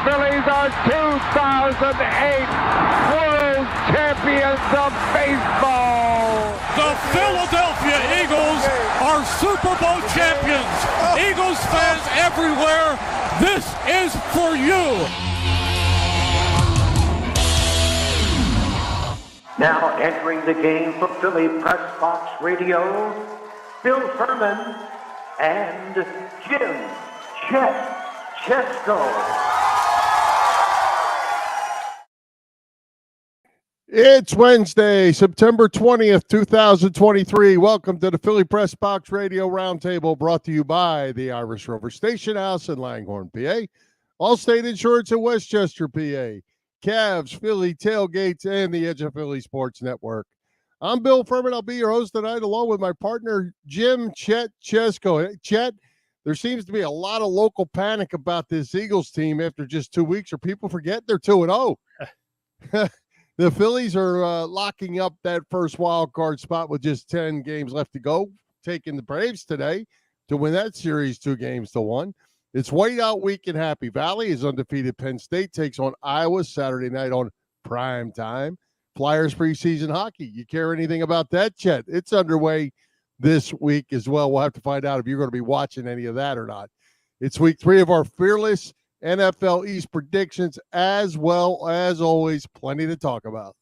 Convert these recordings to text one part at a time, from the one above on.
Phillies are 2008 World Champions of Baseball. The Philadelphia Eagles are Super Bowl champions. Eagles fans everywhere, this is for you. Now entering the game for Philly Press Box Radio, Bill Furman and Jim Chet Chesko. It's Wednesday, September 20th, 2023. Welcome to the Philly Press Box Radio Roundtable, brought to you by the Irish Rover Station House in Langhorne, PA, Allstate Insurance in Westchester, PA, Cavs, Philly Tailgates, and the Edge of Philly Sports Network. I'm Bill Furman. I'll be your host tonight, along with my partner, Jim Chet Chesko. Chet, there seems to be a lot of local panic about this Eagles team after just 2 weeks, or people forget they're 2-0. The Phillies are locking up that first wild card spot with just 10 games left to go, taking the Braves today to win that series 2-1. It's whiteout week in Happy Valley as undefeated Penn State takes on Iowa Saturday night on prime time. Flyers preseason hockey. You care anything about that, Chet? It's underway this week as well. We'll have to find out if you're going to be watching any of that or not. It's week 3 of our Fearless NFL East predictions, as well as always, plenty to talk about.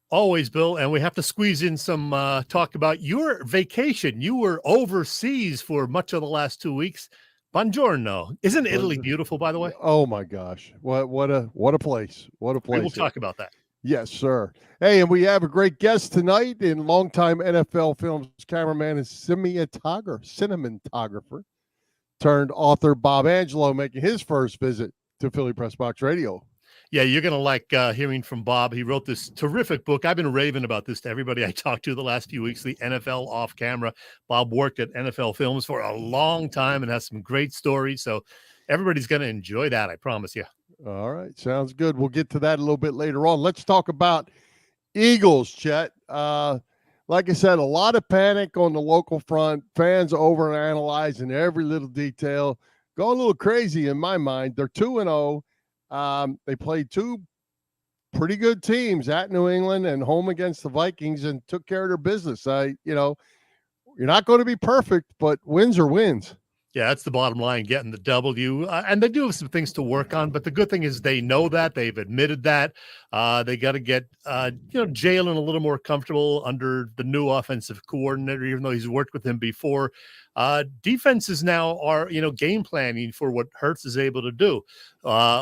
Always, Bill, and we have to squeeze in some talk about your vacation. You were overseas for much of the last 2 weeks. Buongiorno. Isn't Italy beautiful, by the way? Oh my gosh. What a place. What a place. We will talk about that. Yes, sir. Hey, and we have a great guest tonight in longtime NFL Films cameraman and cinematographer turned author Bob Angelo, making his first visit to Philly Press Box Radio. Yeah, you're going to like hearing from Bob. He wrote this terrific book. I've been raving about this to everybody I talked to the last few weeks, the NFL Off Camera. Bob worked at NFL Films for a long time and has some great stories. So everybody's going to enjoy that, I promise you. All right. Sounds good. We'll get to that a little bit later on. Let's talk about Eagles, Chet. Like I said, a lot of panic on the local front. Fans overanalyzing every little detail. Going a little crazy in my mind. They're 2-0. They played two pretty good teams at New England and home against the Vikings and took care of their business. You're not going to be perfect, but wins are wins. Yeah, that's the bottom line, getting the W. And they do have some things to work on, but the good thing is they know that. They've admitted that. They got to get, Jalen a little more comfortable under the new offensive coordinator, even though he's worked with him before. Defenses now are, game planning for what Hurts is able to do.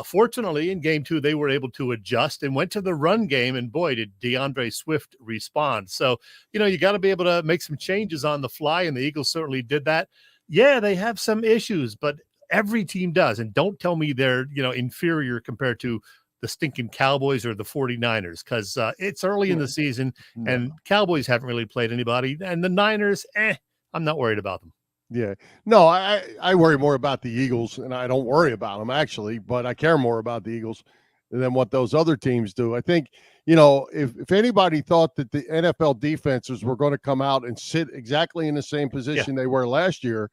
Fortunately, in game 2, they were able to adjust and went to the run game, and boy, did DeAndre Swift respond. So, you got to be able to make some changes on the fly, and the Eagles certainly did that. Yeah, they have some issues, but every team does. And don't tell me they're, inferior compared to the stinking Cowboys or the 49ers, because it's early in the season, and Cowboys haven't really played anybody. And the Niners, I'm not worried about them. Yeah. No, I worry more about the Eagles, and I don't worry about them, actually, but I care more about the Eagles than what those other teams do. I think, if anybody thought that the NFL defenses were going to come out and sit exactly in the same position they were last year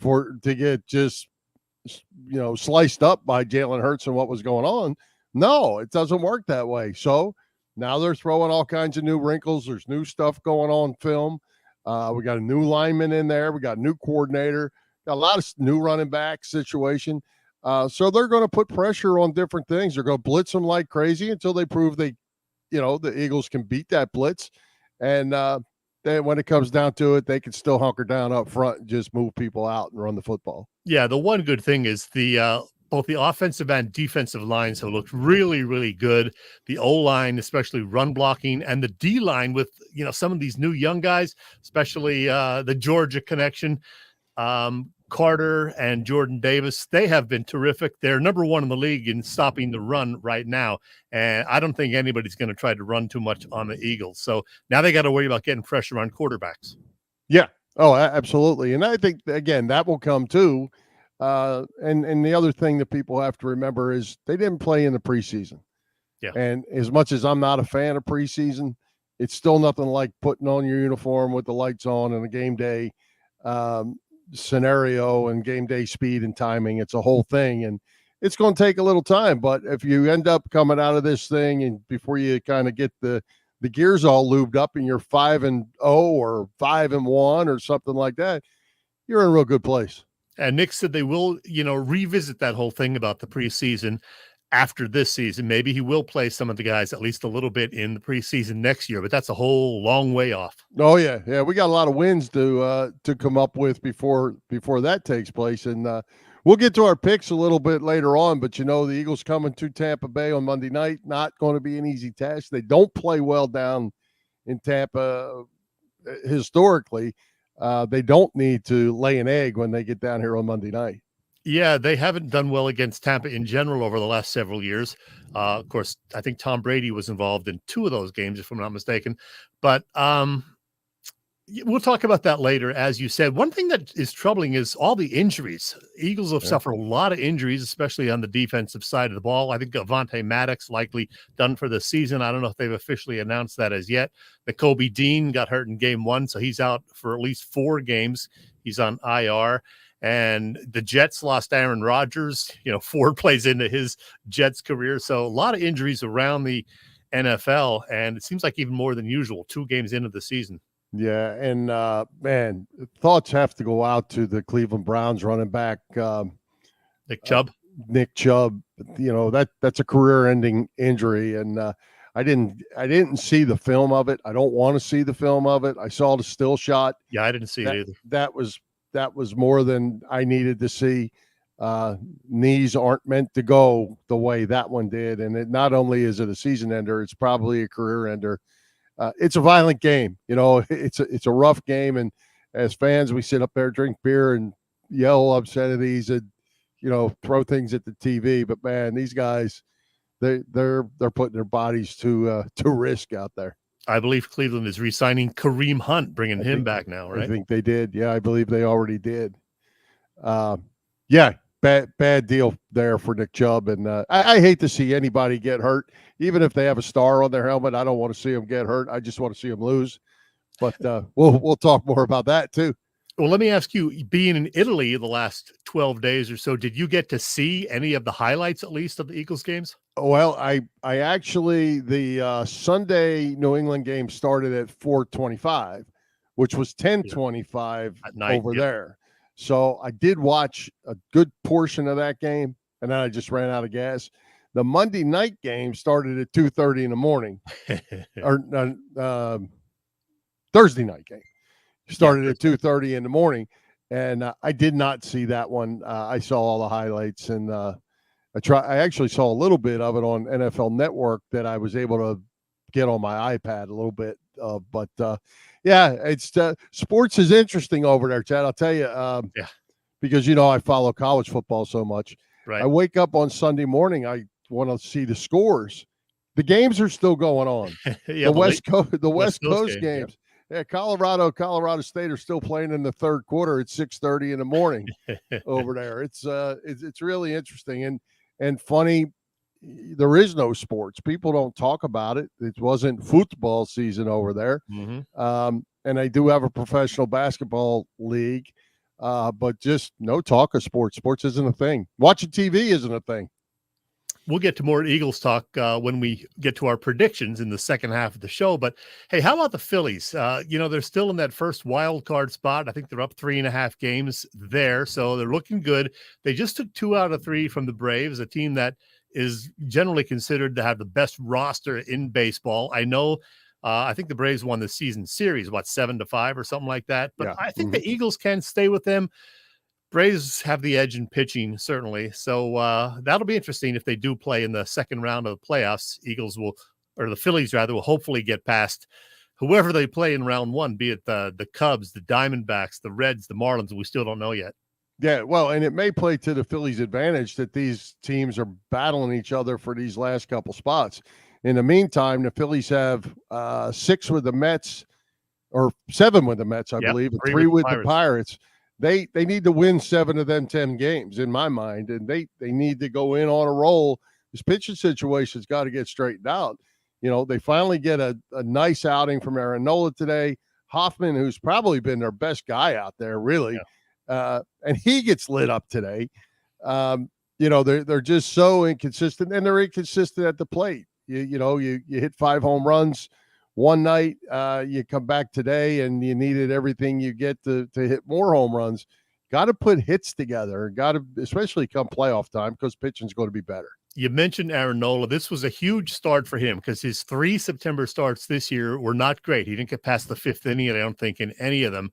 to get just, sliced up by Jalen Hurts and what was going on, no, it doesn't work that way. So now they're throwing all kinds of new wrinkles. There's new stuff going on film. We got a new lineman in there. We got a new coordinator, got a lot of new running back situation. So they're going to put pressure on different things. They're going to blitz them like crazy until they prove the Eagles can beat that blitz. And then when it comes down to it, they can still hunker down up front and just move people out and run the football. Yeah, the one good thing is both the offensive and defensive lines have looked really, really good. The O-line, especially run blocking, and the D-line with, some of these new young guys, especially the Georgia connection. Carter and Jordan Davis, they have been terrific. They're number 1 in the league in stopping the run right now. And I don't think anybody's going to try to run too much on the Eagles. So now they got to worry about getting pressure on quarterbacks. Yeah. Oh, absolutely. And I think, again, that will come too. And the other thing that people have to remember is they didn't play in the preseason. Yeah. And as much as I'm not a fan of preseason, it's still nothing like putting on your uniform with the lights on and a game day scenario and game day speed and timing. It's a whole thing. And it's going to take a little time. But if you end up coming out of this thing and before you kind of get the gears all lubed up and you're 5-0 or 5-1 or something like that, you're in a real good place. And Nick said they will, revisit that whole thing about the preseason after this season. Maybe he will play some of the guys at least a little bit in the preseason next year, but that's a whole long way off. Oh yeah. We got a lot of wins to come up with before that takes place, and we'll get to our picks a little bit later on. But the Eagles coming to Tampa Bay on Monday night, not going to be an easy task. They don't play well down in Tampa historically. They don't need to lay an egg when they get down here on Monday night. Yeah, they haven't done well against Tampa in general over the last several years. Of course, I think Tom Brady was involved in 2 of those games, if I'm not mistaken. But we'll talk about that later. As you said, one thing that is troubling is all the injuries. Eagles have suffered a lot of injuries, especially on the defensive side of the ball. I think Avonte Maddox likely done for the season. I don't know if they've officially announced that as yet. Nakobe Dean got hurt in game 1, so he's out for at least 4 games. He's on IR. And the Jets lost Aaron Rodgers. Ford plays into his Jets career. So a lot of injuries around the NFL, and it seems like even more than usual, 2 games into the season. Yeah, and man, thoughts have to go out to the Cleveland Browns running back Nick Chubb. Nick Chubb, that's a career-ending injury, and I didn't see the film of it. I don't want to see the film of it. I saw the still shot. Yeah, I didn't see it either. That was more than I needed to see. Knees aren't meant to go the way that one did, and it not only is it a season ender, it's probably a career ender. It's a violent game, it's a rough game, and as fans, we sit up there, drink beer, and yell obscenities, and throw things at the TV. But man, these guys, they're putting their bodies to risk out there. I believe Cleveland is re-signing Kareem Hunt, bringing him back now, right? I think they did. Yeah, I believe they already did. Yeah, bad deal there for Nick Chubb. And I hate to see anybody get hurt, even if they have a star on their helmet. I don't want to see them get hurt. I just want to see them lose. But we'll talk more about that too. Well, let me ask you, being in Italy the last 12 days or so, did you get to see any of the highlights, at least, of the Eagles games? Well, I actually, the Sunday New England game started at 4:25, which was 10:25 over there. So I did watch a good portion of that game, and then I just ran out of gas. The Monday night game started at 2:30 in the morning, or Thursday night game started at 2:30 in the morning, and I did not see that one. I saw all the highlights, and I actually saw a little bit of it on NFL Network that I was able to get on my iPad a little bit. But yeah, it's sports is interesting over there, Chad. I'll tell you, because I follow college football so much. Right. I wake up on Sunday morning. I want to see the scores. The games are still going on. The West Coast games. Yeah, Colorado State are still playing in the third quarter at 6:30 in the morning over there. It's really interesting and funny. There is no sports. People don't talk about it. It wasn't football season over there. Mm-hmm. And I do have a professional basketball league, but just no talk of sports. Sports isn't a thing. Watching TV isn't a thing. We'll get to more Eagles talk when we get to our predictions in the second half of the show. But hey, how about the Phillies? They're still in that first wild card spot. I think they're up 3.5 games there, so they're looking good. They just took 2 out of 3 from the Braves, a team that is generally considered to have the best roster in baseball. I know. I think the Braves won the season series, 7-5 or something like that. But I think the Eagles can stay with them. Braves have the edge in pitching, certainly. So that'll be interesting if they do play in the second round of the playoffs. The Phillies rather, will hopefully get past whoever they play in round 1, be it the Cubs, the Diamondbacks, the Reds, the Marlins. We still don't know yet. Yeah, well, and it may play to the Phillies' advantage that these teams are battling each other for these last couple spots. In the meantime, the Phillies have 6 with the Mets, or 7 with the Mets, I believe, and 3 with the Pirates. They need to win 7 of them 10 games, in my mind, and they need to go in on a roll. This pitching situation's got to get straightened out. They finally get a nice outing from Aaron Nola today. Hoffman, who's probably been their best guy out there, really, and he gets lit up today. they're just so inconsistent, and they're inconsistent at the plate. You hit 5 home runs one night, you come back today and you needed everything you get to hit more home runs. Got to put hits together. Got to, especially come playoff time, because pitching's going to be better. You mentioned Aaron Nola. This was a huge start for him because his 3 September starts this year were not great. He didn't get past the 5th inning, I don't think, in any of them.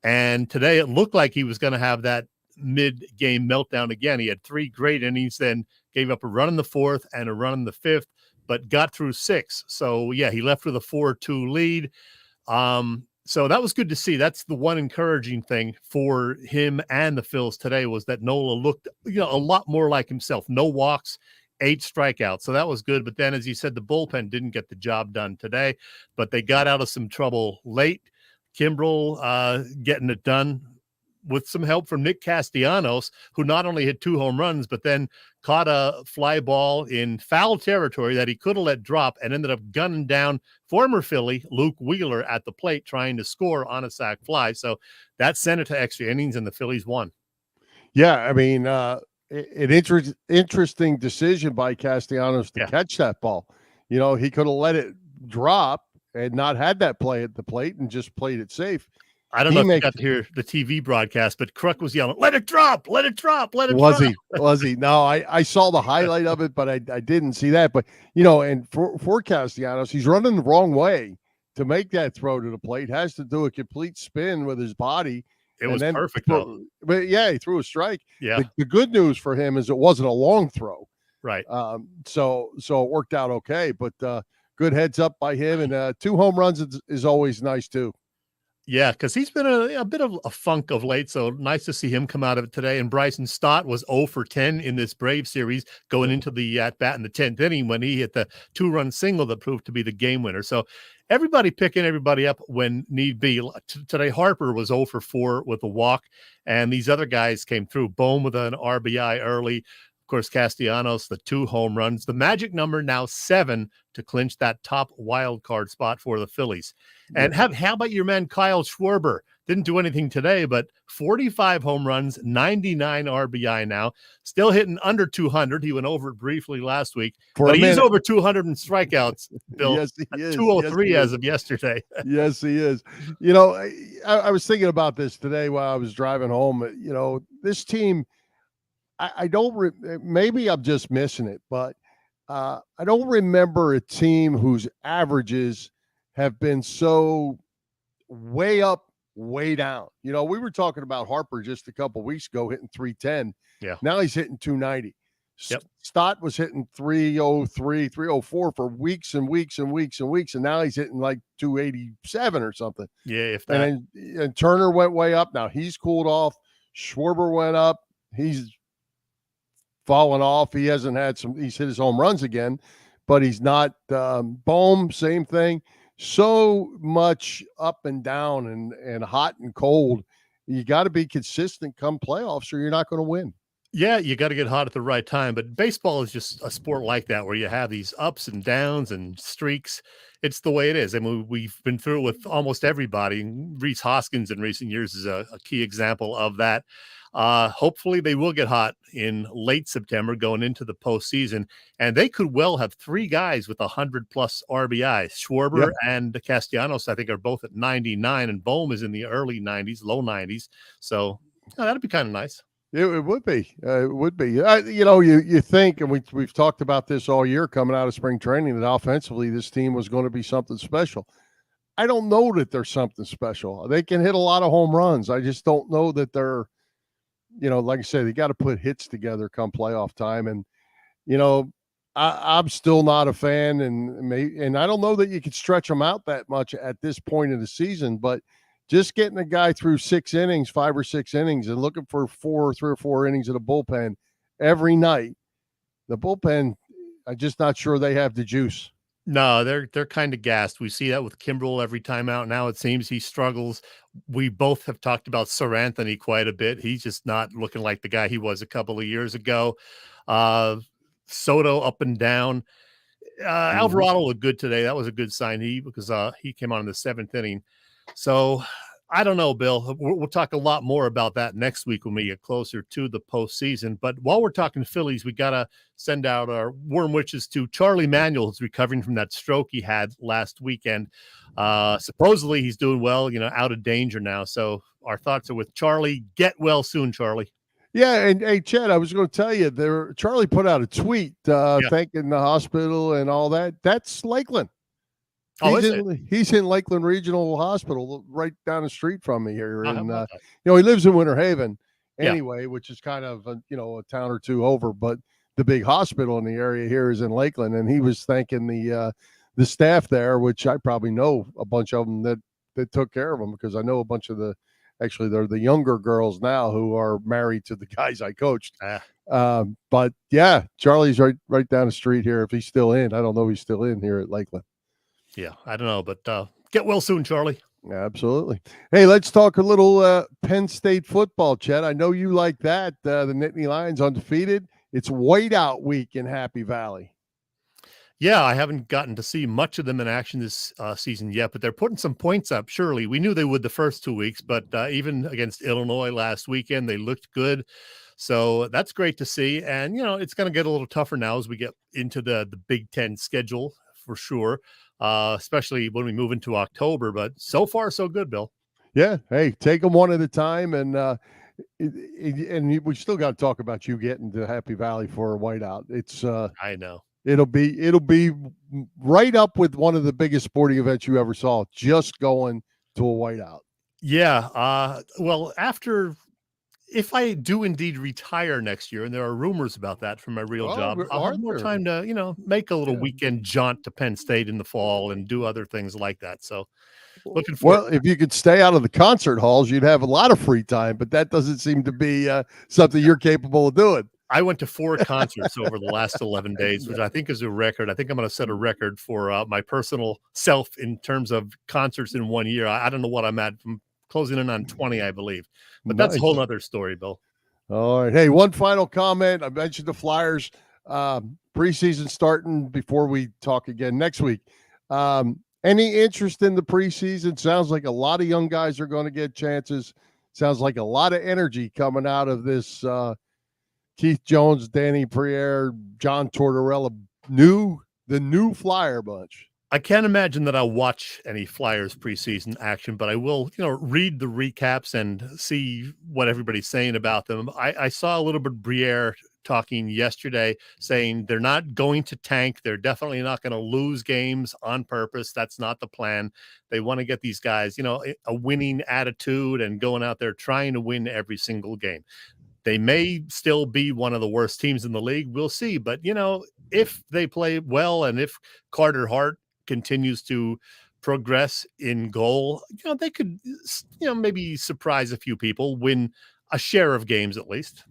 And today it looked like he was going to have that mid-game meltdown again. He had 3 great innings, then gave up a run in the 4th and a run in the 5th, but got through 6. So, yeah, he left with a 4-2 lead. So that was good to see. That's the one encouraging thing for him and the Phils today, was that Nola looked, a lot more like himself. No walks, 8 strikeouts. So that was good. But then, as you said, the bullpen didn't get the job done today, but they got out of some trouble late. Kimbrel getting it done with some help from Nick Castellanos, who not only hit 2 home runs, but then caught a fly ball in foul territory that he could have let drop and ended up gunning down former Philly Luke Wheeler at the plate trying to score on a sac fly. So that sent it to extra innings and the Phillies won. Yeah, I mean, an interesting decision by Castellanos to catch that ball. He could have let it drop and not had that play at the plate and just played it safe. I don't know if you got to hear the TV broadcast, but Kruk was yelling, "Let it drop! Let it drop! Let it drop!" Was he? Was he? No, I saw the highlight of it, but I didn't see that. But and for Castellanos, he's running the wrong way to make that throw to the plate. Has to do a complete spin with his body. It was perfect, though. But yeah, he threw a strike. Yeah. The good news for him is it wasn't a long throw. Right. So it worked out okay. But good heads up by him, and 2 home runs is always nice too. Yeah, because he's been a bit of a funk of late, so nice to see him come out of it today. And Bryson Stott was 0 for 10 in this Brave series, going into the at-bat in the 10th inning when he hit the 2-run single that proved to be the game winner. So everybody picking everybody up when need be. Today, Harper was 0 for 4 with a walk, and these other guys came through. Bohm with an RBI early. Of course, Castellanos, the 2 home runs. The magic number now 7 to clinch that top wild card spot for the Phillies. And how about your man Kyle Schwarber? Didn't do anything today, but 45 home runs, 99 RBI now. Still hitting under 200. He went over it briefly last week. But he's over 200 in strikeouts, Bill. Yes, he is. 203 as of yesterday. Yes, he is. I was thinking about this today while I was driving home. This team, I don't maybe I'm just missing it, but I don't remember a team whose averages have been so way up, way down. We were talking about Harper just a couple weeks ago hitting 310. Yeah. Now he's hitting 290. Yep. Stott was hitting 303, 304 for weeks and weeks and weeks and weeks, and now he's hitting like 287 or something. Yeah, if that. And Turner went way up. Now he's cooled off. Schwarber went up. He's fallen off. He hasn't had he's hit his home runs again, but he's not. Bohm, same thing. So much up and down and hot and cold. You got to be consistent come playoffs or you're not going to win. Yeah, you got to get hot at the right time. But baseball is just a sport like that, where you have these ups and downs and streaks. It's the way it is. I mean, we've been through it with almost everybody. Rhys Hoskins in recent years is a key example of that. Hopefully they will get hot in late September going into the postseason, and they could well have 3 guys with 100+ RBIs. Schwarber and Castellanos, I think, are both at 99, and Bohm is in the early 90s, low 90s. So that'd be kind of nice. It would be. It would be. You think, and we've talked about this all year coming out of spring training, that offensively this team was going to be something special. I don't know that they're something special. They can hit a lot of home runs. I just don't know that they're, like I said, they got to put hits together come playoff time. And, I'm still not a fan, and I don't know that you could stretch them out that much at this point in the season, but just getting a guy through 6 innings, 5 or 6 innings, and looking for 3 or 4 innings of the bullpen every night. The bullpen, I'm just not sure they have the juice. No, they're kind of gassed. We see that with Kimbrel every time out. Now it seems he struggles. We both have talked about Sir Anthony quite a bit. He's just not looking like the guy he was a couple of years ago. Soto up and down. Alvarado looked good today. That was a good sign. Because he came on in the 7th inning. So I don't know, Bill. We'll talk a lot more about that next week when we get closer to the postseason. But while we're talking Phillies, we got to send out our warm wishes to Charlie Manuel, who's recovering from that stroke he had last weekend. Supposedly he's doing well, out of danger now. So our thoughts are with Charlie. Get well soon, Charlie. Yeah, and hey, Chad, I was going to tell you, Charlie put out a tweet thanking the hospital and all that. That's Lakeland. He's in Lakeland Regional Hospital, right down the street from me here, and he lives in Winter Haven anyway, which is kind of a town or two over. But the big hospital in the area here is in Lakeland, and he was thanking the staff there, which I probably know a bunch of them that took care of him, because I know a bunch of they're the younger girls now who are married to the guys I coached. But yeah, Charlie's right down the street here. If he's still in, I don't know if he's still in here at Lakeland. Yeah, I don't know, but get well soon, Charlie. Absolutely. Hey, let's talk a little Penn State football, Chet. I know you like that. The Nittany Lions undefeated. It's whiteout week in Happy Valley. Yeah, I haven't gotten to see much of them in action this season yet, but they're putting some points up, surely. We knew they would the first 2 weeks, but even against Illinois last weekend, they looked good. So that's great to see. And, it's going to get a little tougher now as we get into the Big Ten schedule for sure. Especially when we move into October, but so far so good, Bill. Yeah. Hey, take them one at a time. And we still got to talk about you getting to Happy Valley for a whiteout. It's I know it'll be right up with one of the biggest sporting events you ever saw, just going to a whiteout. Yeah. Well, if I do indeed retire next year, and there are rumors about that from my real job, I'll have more time to, make a little weekend jaunt to Penn State in the fall and do other things like that. So looking forward. Well, if you could stay out of the concert halls, you'd have a lot of free time, but that doesn't seem to be something you're capable of doing. I went to 4 concerts over the last 11 days, which I think is a record. I think I'm going to set a record for my personal self in terms of concerts in 1 year. I don't know what I'm at. I'm closing in on 20, I believe. But that's a whole other story, Bill. All right. Hey, one final comment. I mentioned the Flyers preseason starting before we talk again next week. Any interest in the preseason? Sounds like a lot of young guys are going to get chances. Sounds like a lot of energy coming out of this Keith Jones, Danny Briere, John Tortorella, the new Flyer bunch. I can't imagine that I'll watch any Flyers preseason action, but I will, read the recaps and see what everybody's saying about them. I saw a little bit of Briere talking yesterday saying they're not going to tank. They're definitely not going to lose games on purpose. That's not the plan. They want to get these guys, a winning attitude and going out there trying to win every single game. They may still be one of the worst teams in the league. We'll see. But, if they play well and if Carter Hart continues to progress in goal, they could, maybe surprise a few people, win a share of games at least.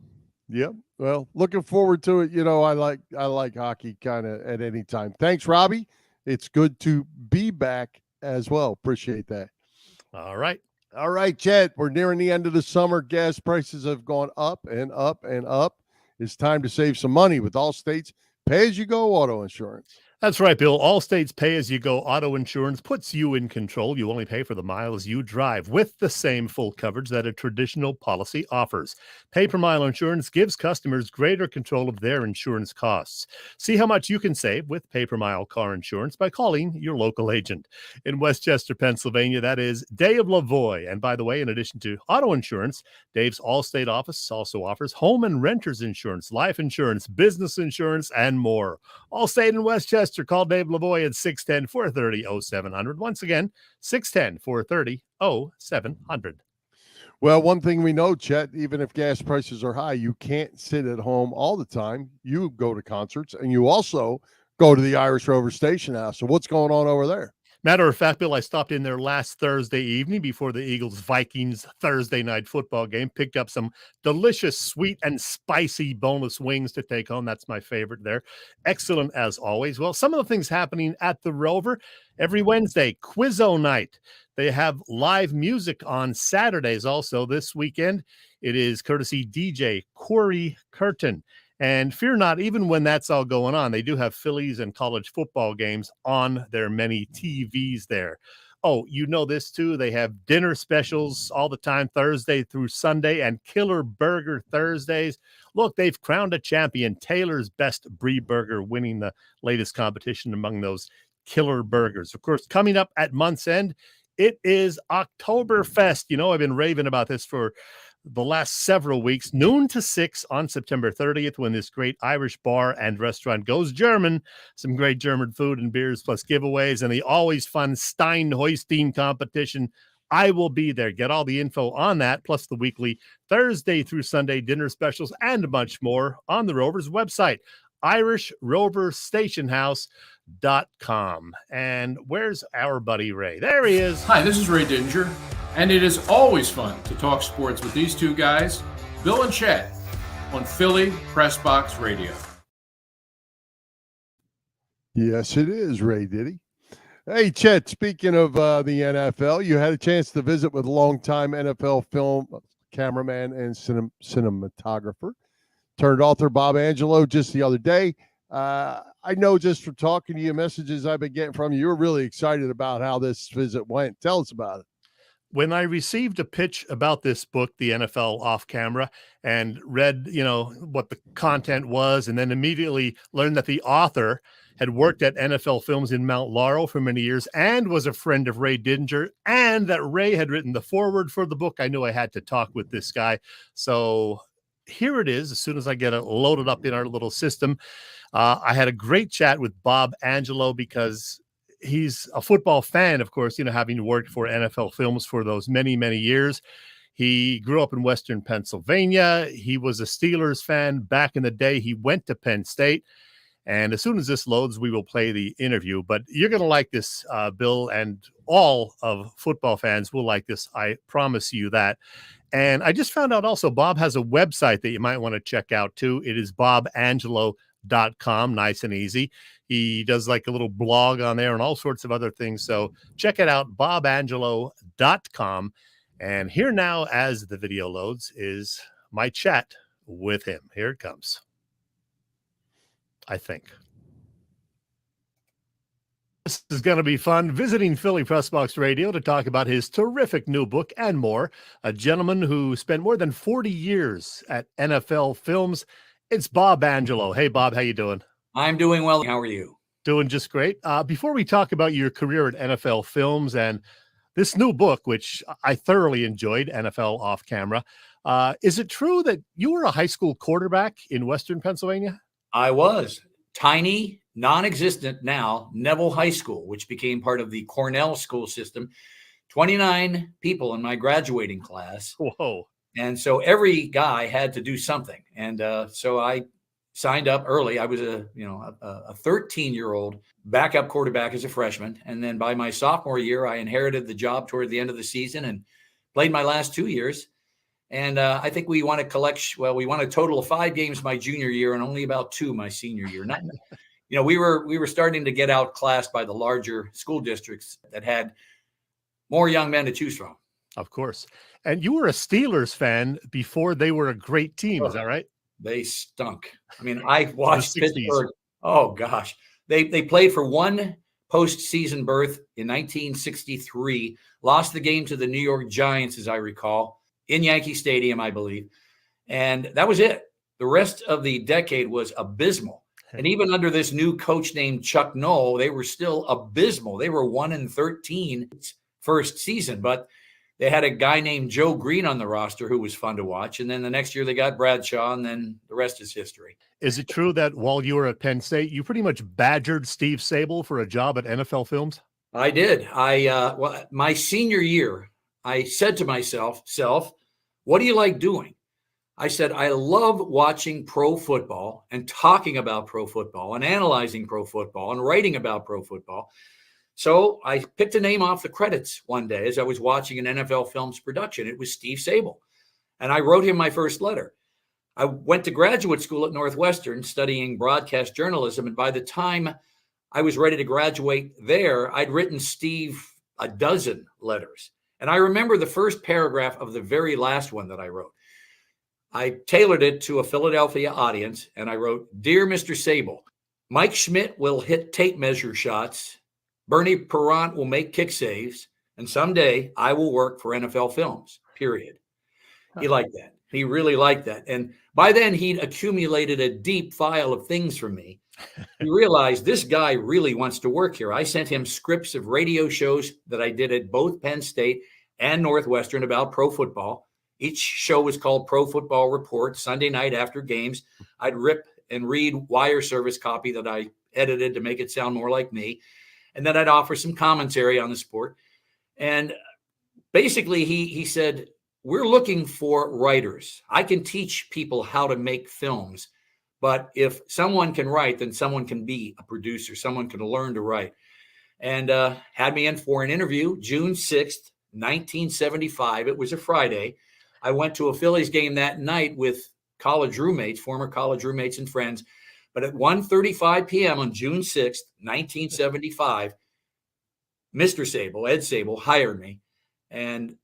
Yep. Well, looking forward to it. I like hockey kind of at any time. Thanks, Robbie. It's good to be back as well. Appreciate that. All right. All right, Chet, we're nearing the end of the summer. Gas prices have gone up and up and up. It's time to save some money with Allstate's pay-as-you-go auto insurance. That's right, Bill. Allstate's pay-as-you-go auto insurance puts you in control. You only pay for the miles you drive with the same full coverage that a traditional policy offers. Pay-per-mile insurance gives customers greater control of their insurance costs. See how much you can save with pay-per-mile car insurance by calling your local agent. In Westchester, Pennsylvania, that is Dave Lavoie. And by the way, in addition to auto insurance, Dave's Allstate office also offers home and renters insurance, life insurance, business insurance, and more. Allstate in Westchester. Call Dave Lavoie at 610-430-0700. Once again, 610-430-0700. Well, one thing we know, Chet, even if gas prices are high, you can't sit at home all the time. You go to concerts, and you also go to the Irish Rover Station House. So what's going on over there? Matter of fact, Bill, I stopped in there last Thursday evening before the Eagles-Vikings Thursday night football game, picked up some delicious, sweet, and spicy boneless wings to take home. That's my favorite there. Excellent as always. Well, some of the things happening at the Rover every Wednesday, Quizzo night. They have live music on Saturdays also this weekend. It is courtesy DJ Corey Curtin. And fear not, even when that's all going on, they do have Phillies and college football games on their many TVs there. Oh, you know this too. They have dinner specials all the time, Thursday through Sunday, and Killer Burger Thursdays. Look, they've crowned a champion, Taylor's Best Brie Burger, winning the latest competition among those killer burgers. Of course, coming up at month's end, it is Oktoberfest. You know, I've been raving about this for the last several weeks, noon to 6 on September 30th, when this great Irish bar and restaurant goes German. Some great German food and beers, plus giveaways, and the always fun Steinhoisting competition. I will be there. Get all the info on that, plus the weekly Thursday through Sunday dinner specials and much more on the Rovers website, IrishRoverStationHouse.com. And where's our buddy Ray? There he is. Hi, this is Ray Dinger, and it is always fun to talk sports with these two guys, Bill and Chet, on Philly Press Box Radio. Yes, it is, Ray Diddy. Hey, Chet, speaking of the NFL, you had a chance to visit with longtime NFL film cameraman and cinematographer, turned author Bob Angelo just the other day. I know just from talking to you, messages I've been getting from you, you're really excited about how this visit went. Tell us about it. When I received a pitch about this book, The NFL Off Camera, and read, what the content was, and then immediately learned that the author had worked at NFL Films in Mount Laurel for many years and was a friend of Ray Didinger, and that Ray had written the foreword for the book, I knew I had to talk with this guy. So here it is. As soon as I get it loaded up in our little system, I had a great chat with Bob Angelo, because he's a football fan, of course, having worked for NFL Films for those many, many years. He grew up in Western Pennsylvania. He was a Steelers fan back in the day. He went to Penn State. And as soon as this loads, we will play the interview. But you're going to like this, Bill, and all of football fans will like this. I promise you that. And I just found out also Bob has a website that you might want to check out too. It is bobangelo.com. Nice and easy. He does like a little blog on there and all sorts of other things. So check it out, bobangelo.com. And here now, as the video loads, is my chat with him. Here it comes. I think. This is going to be fun, visiting Philly Press Box Radio to talk about his terrific new book and more. A gentleman who spent more than 40 years at NFL Films. It's Bob Angelo. Hey, Bob, how you doing? I'm doing well. How are you? Doing just great. Before we talk about your career at NFL Films and this new book, which I thoroughly enjoyed, NFL Off Camera, is it true that you were a high school quarterback in Western Pennsylvania? I was. Tiny, non-existent now, Neville High School, which became part of the Cornell school system. 29 people in my graduating class. Whoa. And so every guy had to do something. And so I signed up early. I was a 13-year-old backup quarterback as a freshman. And then by my sophomore year, I inherited the job toward the end of the season and played my last 2 years. And I think we won a total of 5 games my junior year and only about 2 my senior year. We were starting to get outclassed by the larger school districts that had more young men to choose from. Of course. And you were a Steelers fan before they were a great team. Is that right? They stunk. I mean, I watched Pittsburgh. Oh, gosh. They played for one postseason berth in 1963, lost the game to the New York Giants, as I recall, in Yankee Stadium, I believe. And that was it. The rest of the decade was abysmal. And even under this new coach named Chuck Noll, they were still abysmal. They were 1-13 first season, but they had a guy named Joe Green on the roster who was fun to watch. And then the next year they got Bradshaw, and then the rest is history. Is it true that while you were at Penn State, you pretty much badgered Steve Sable for a job at NFL Films? I did. My senior year, I said to myself, what do you like doing? I said, I love watching pro football and talking about pro football and analyzing pro football and writing about pro football. So I picked a name off the credits one day as I was watching an NFL Films production. It was Steve Sable. And I wrote him my first letter. I went to graduate school at Northwestern studying broadcast journalism. And by the time I was ready to graduate there, I'd written Steve a dozen letters. And I remember the first paragraph of the very last one that I wrote. I tailored it to a Philadelphia audience, and I wrote, Dear Mr. Sable, Mike Schmidt will hit tape measure shots. Bernie Perrant will make kick saves. and someday I will work for NFL Films, period. He liked that. He really liked that. And by then he'd accumulated a deep file of things from me. He realized this guy really wants to work here. I sent him scripts of radio shows that I did at both Penn State and Northwestern about pro football. Each show was called Pro Football Report. Sunday night after games, I'd rip and read wire service copy that I edited to make it sound more like me. And then I'd offer some commentary on the sport. And basically he said, we're looking for writers. I can teach people how to make films, but if someone can write, then someone can be a producer. Someone can learn to write. And had me in for an interview June 6th, 1975. It was a Friday. I went to a Phillies game that night with college roommates, former college roommates and friends. But at 1:35 p.m. on June 6th, 1975, Mr. Sable, Ed Sable, hired me. And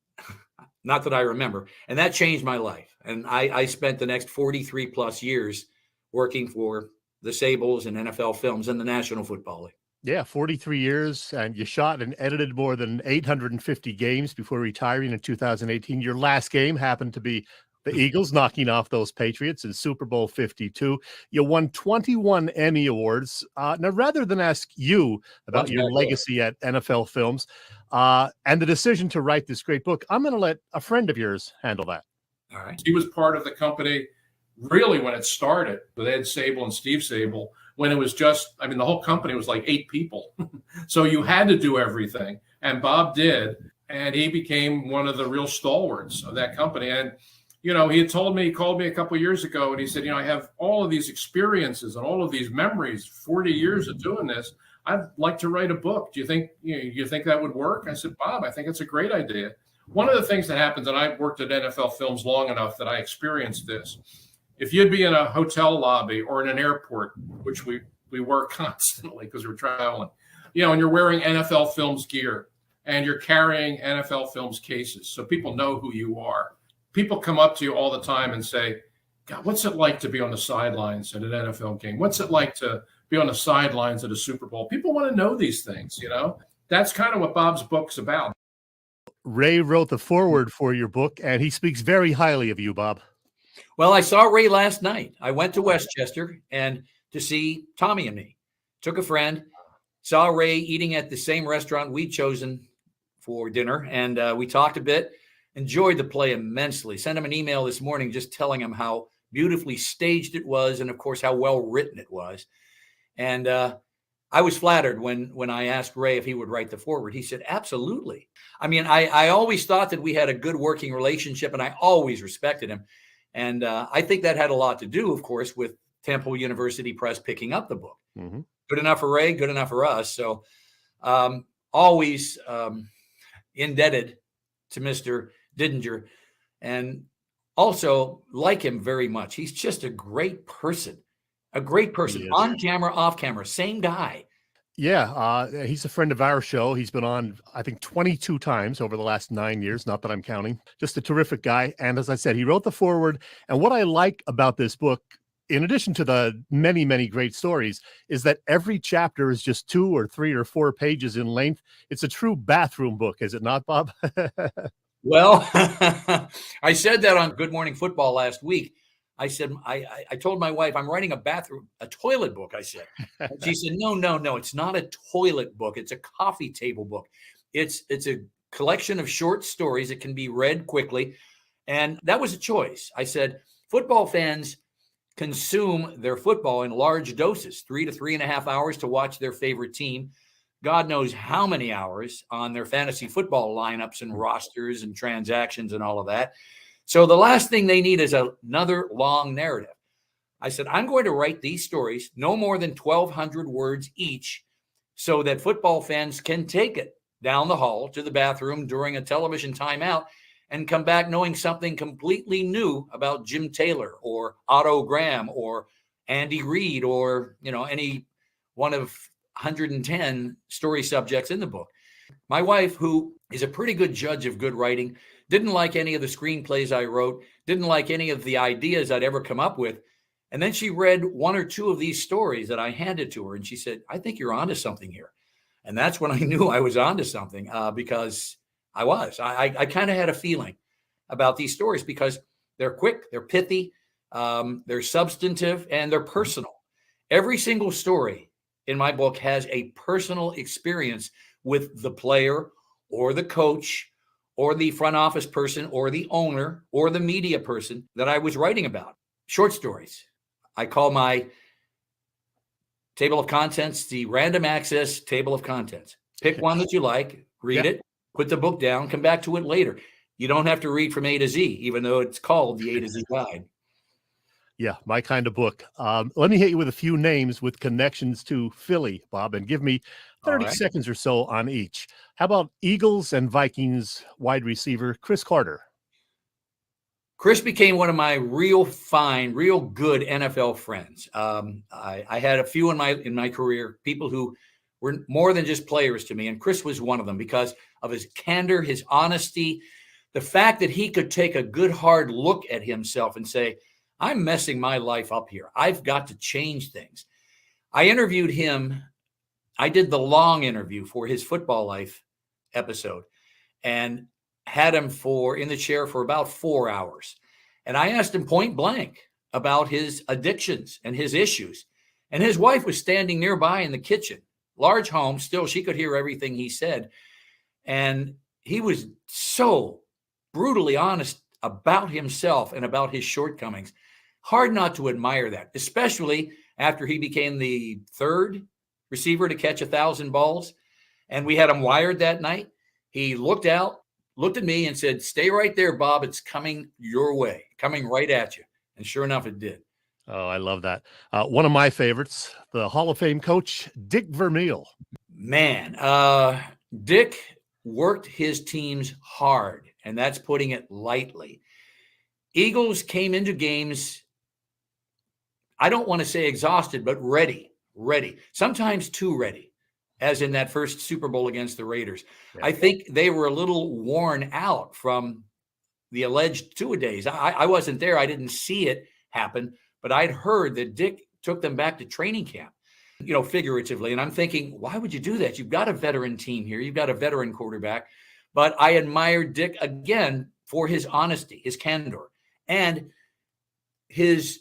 not that I remember. And that changed my life. And I spent the next 43 plus years working for the Sables and NFL Films and the National Football League. Yeah, 43 years, and you shot and edited more than 850 games before retiring in 2018. Your last game happened to be the Eagles knocking off those Patriots in Super Bowl 52. You won 21 Emmy Awards. Now, rather than ask you about your legacy at NFL Films and the decision to write this great book, I'm going to let a friend of yours handle that. All right. He was part of the company really when it started with Ed Sable and Steve Sable, when it was just, I mean, the whole company was like 8 people. So you had to do everything. And Bob did. And he became one of the real stalwarts of that company. And, you know, he called me a couple of years ago and he said, you know, I have all of these experiences and all of these memories, 40 years of doing this. I'd like to write a book. Do you think, you think that would work? I said, Bob, I think it's a great idea. One of the things that happens, and I've worked at NFL Films long enough that I experienced this. If you'd be in a hotel lobby or in an airport, which we were constantly because we're traveling, you know, and you're wearing NFL Films gear and you're carrying NFL Films cases so people know who you are. People come up to you all the time and say, God, what's it like to be on the sidelines at an NFL game? What's it like to be on the sidelines at a Super Bowl? People want to know these things, you know. That's kind of what Bob's book's about. Ray wrote the foreword for your book, and he speaks very highly of you, Bob. Well, I saw Ray last night. I went to Westchester and to see Tommy and me. Took a friend, saw Ray eating at the same restaurant we'd chosen for dinner, and we talked a bit. Enjoyed the play immensely. Sent him an email this morning just telling him how beautifully staged it was and, of course, how well written it was. And I was flattered when I asked Ray if he would write the foreword. He said, absolutely. I mean, I always thought that we had a good working relationship, and I always respected him. And I think that had a lot to do, of course, with Temple University Press picking up the book. Mm-hmm. Good enough for Ray, good enough for us. So always indebted to Mr. Didinger, and also like him very much. He's just a great person on camera, off camera, same guy. Yeah, he's a friend of our show. He's been on, I think, 22 times over the last 9 years, not that I'm counting. Just a terrific guy. And as I said, he wrote the foreword. And what I like about this book, in addition to the many, many great stories, is that every chapter is just 2 or 3 or 4 pages in length. It's a true bathroom book, is it not, Bob? Well, I said that on Good Morning Football last week. I said, I told my wife, I'm writing a toilet book, I said. And she said, no, it's not a toilet book. It's a coffee table book. It's a collection of short stories that can be read quickly. And that was a choice. I said, football fans consume their football in large doses, 3 to 3.5 hours to watch their favorite team. God knows how many hours on their fantasy football lineups and rosters and transactions and all of that. So the last thing they need is another long narrative. I said, I'm going to write these stories, no more than 1,200 words each, so that football fans can take it down the hall to the bathroom during a television timeout and come back knowing something completely new about Jim Taylor or Otto Graham or Andy Reid or, any one of 110 story subjects in the book. My wife, who is a pretty good judge of good writing, didn't like any of the screenplays I wrote, didn't like any of the ideas I'd ever come up with. And then she read 1 or 2 of these stories that I handed to her, and she said, I think you're onto something here. And that's when I knew I was onto something because I kind of had a feeling about these stories because they're quick, they're pithy, they're substantive, and they're personal. Every single story in my book has a personal experience with the player or the coach or the front office person or the owner or the media person that I was writing about. Short stories. I call my table of contents the random access table of contents. Pick one that you like, read it, put the book down, come back to it later. You don't have to read from A to Z, even though it's called the A to Z Guide. Yeah, my kind of book. Let me hit you with a few names with connections to Philly, Bob, and give me 30 seconds or so on each. How about Eagles and Vikings wide receiver Chris Carter? Chris became one of my real good NFL friends. I had a few in my career, people who were more than just players to me, and Chris was one of them because of his candor, his honesty, the fact that he could take a good hard look at himself and say, I'm messing my life up here. I've got to change things. I interviewed him. I did the long interview for his Football Life episode and had him in the chair for about 4 hours. And I asked him point blank about his addictions and his issues. And his wife was standing nearby in the kitchen, large home. Still, she could hear everything he said. And he was so brutally honest about himself and about his shortcomings. Hard not to admire that, especially after he became the third receiver to catch 1,000 balls. And we had him wired that night. He looked out, looked at me and said, stay right there, Bob. It's coming your way, coming right at you. And sure enough, it did. Oh, I love that. One of my favorites, the Hall of Fame coach, Dick Vermeil. Man, Dick worked his teams hard, and that's putting it lightly. Eagles came into games, I don't want to say exhausted, but ready, sometimes too ready, as in that first Super Bowl against the Raiders. Yeah. I think they were a little worn out from the alleged two-a-days. I wasn't there. I didn't see it happen, but I'd heard that Dick took them back to training camp, figuratively. And I'm thinking, why would you do that? You've got a veteran team here. You've got a veteran quarterback. But I admired Dick again for his honesty, his candor, and his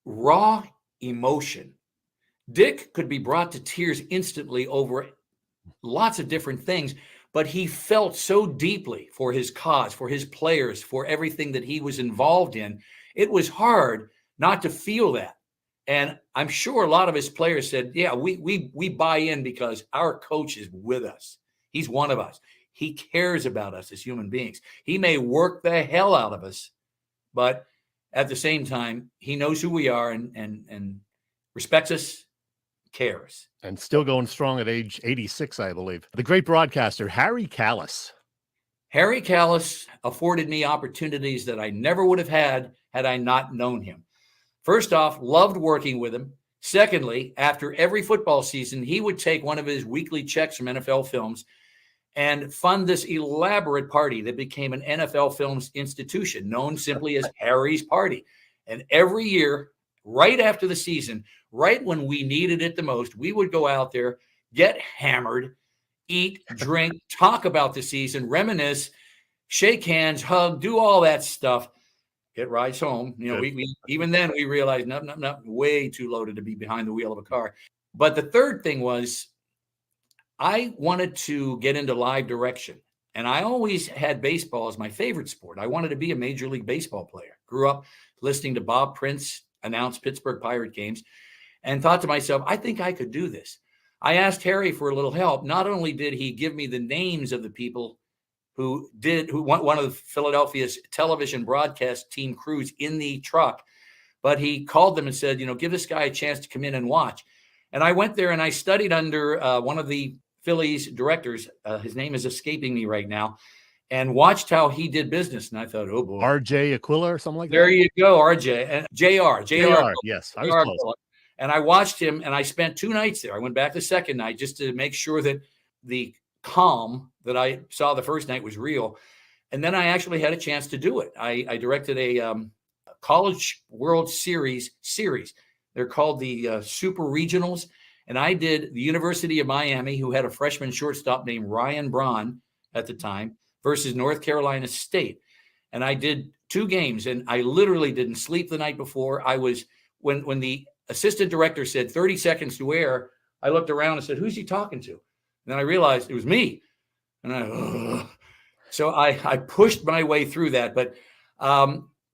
raw emotion. Dick could be brought to tears instantly over lots of different things, but he felt so deeply for his cause, for his players, for everything that he was involved in. It was hard not to feel that. And I'm sure a lot of his players said, yeah, we buy in because our coach is with us. He's one of us. He cares about us as human beings. He may work the hell out of us, but at the same time, he knows who we are and respects us, cares. And still going strong at age 86, I believe. The great broadcaster, Harry Kalas. Harry Kalas afforded me opportunities that I never would have had I not known him. First off, loved working with him. Secondly, after every football season, he would take one of his weekly checks from NFL Films and fund this elaborate party that became an NFL Films institution known simply as Harry's Party. And every year, right after the season, right when we needed it the most, we would go out there, get hammered, eat, drink, talk about the season, reminisce, shake hands, hug, do all that stuff, get rides home. We even then we realized, no, way too loaded to be behind the wheel of a car. But the third thing was, I wanted to get into live direction, and I always had baseball as my favorite sport. I wanted to be a Major League Baseball player. Grew up listening to Bob Prince announce Pittsburgh Pirate games and thought to myself, I think I could do this. I asked Harry for a little help. Not only did he give me the names of the people who one of Philadelphia's television broadcast team crews in the truck, but he called them and said, give this guy a chance to come in and watch. And I went there and I studied under one of the Phillies directors. His name is escaping me right now, and watched how he did business. And I thought, oh boy, RJ Aquila or something like there that. There you go, RJ and JR. Yes, I was close. And I watched him, and I spent 2 nights there. I went back the second night just to make sure that the calm that I saw the first night was real. And then I actually had a chance to do it. I directed a College World Series. They're called the Super Regionals. And I did the University of Miami, who had a freshman shortstop named Ryan Braun at the time, versus North Carolina State. And I did 2 games, and I literally didn't sleep the night before. I was, when the assistant director said 30 seconds to air, I looked around and said, who's he talking to? And then I realized it was me. And so I pushed my way through that. But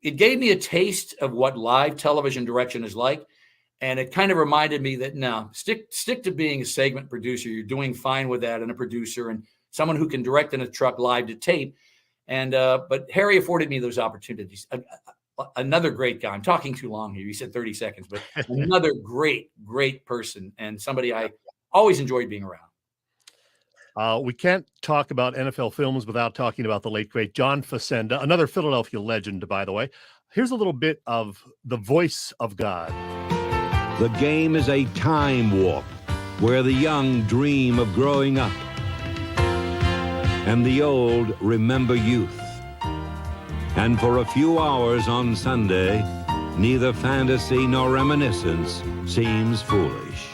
it gave me a taste of what live television direction is like. And it kind of reminded me that, no, stick to being a segment producer. You're doing fine with that, and a producer and someone who can direct in a truck live to tape. And but Harry afforded me those opportunities. Another great guy. I'm talking too long here. You said 30 seconds, but another great person, and somebody I always enjoyed being around. We can't talk about NFL films without talking about the late, great John Facenda, another Philadelphia legend, by the way. Here's a little bit of the voice of God. The game is a time warp where the young dream of growing up and the old remember youth. And for a few hours on Sunday, neither fantasy nor reminiscence seems foolish.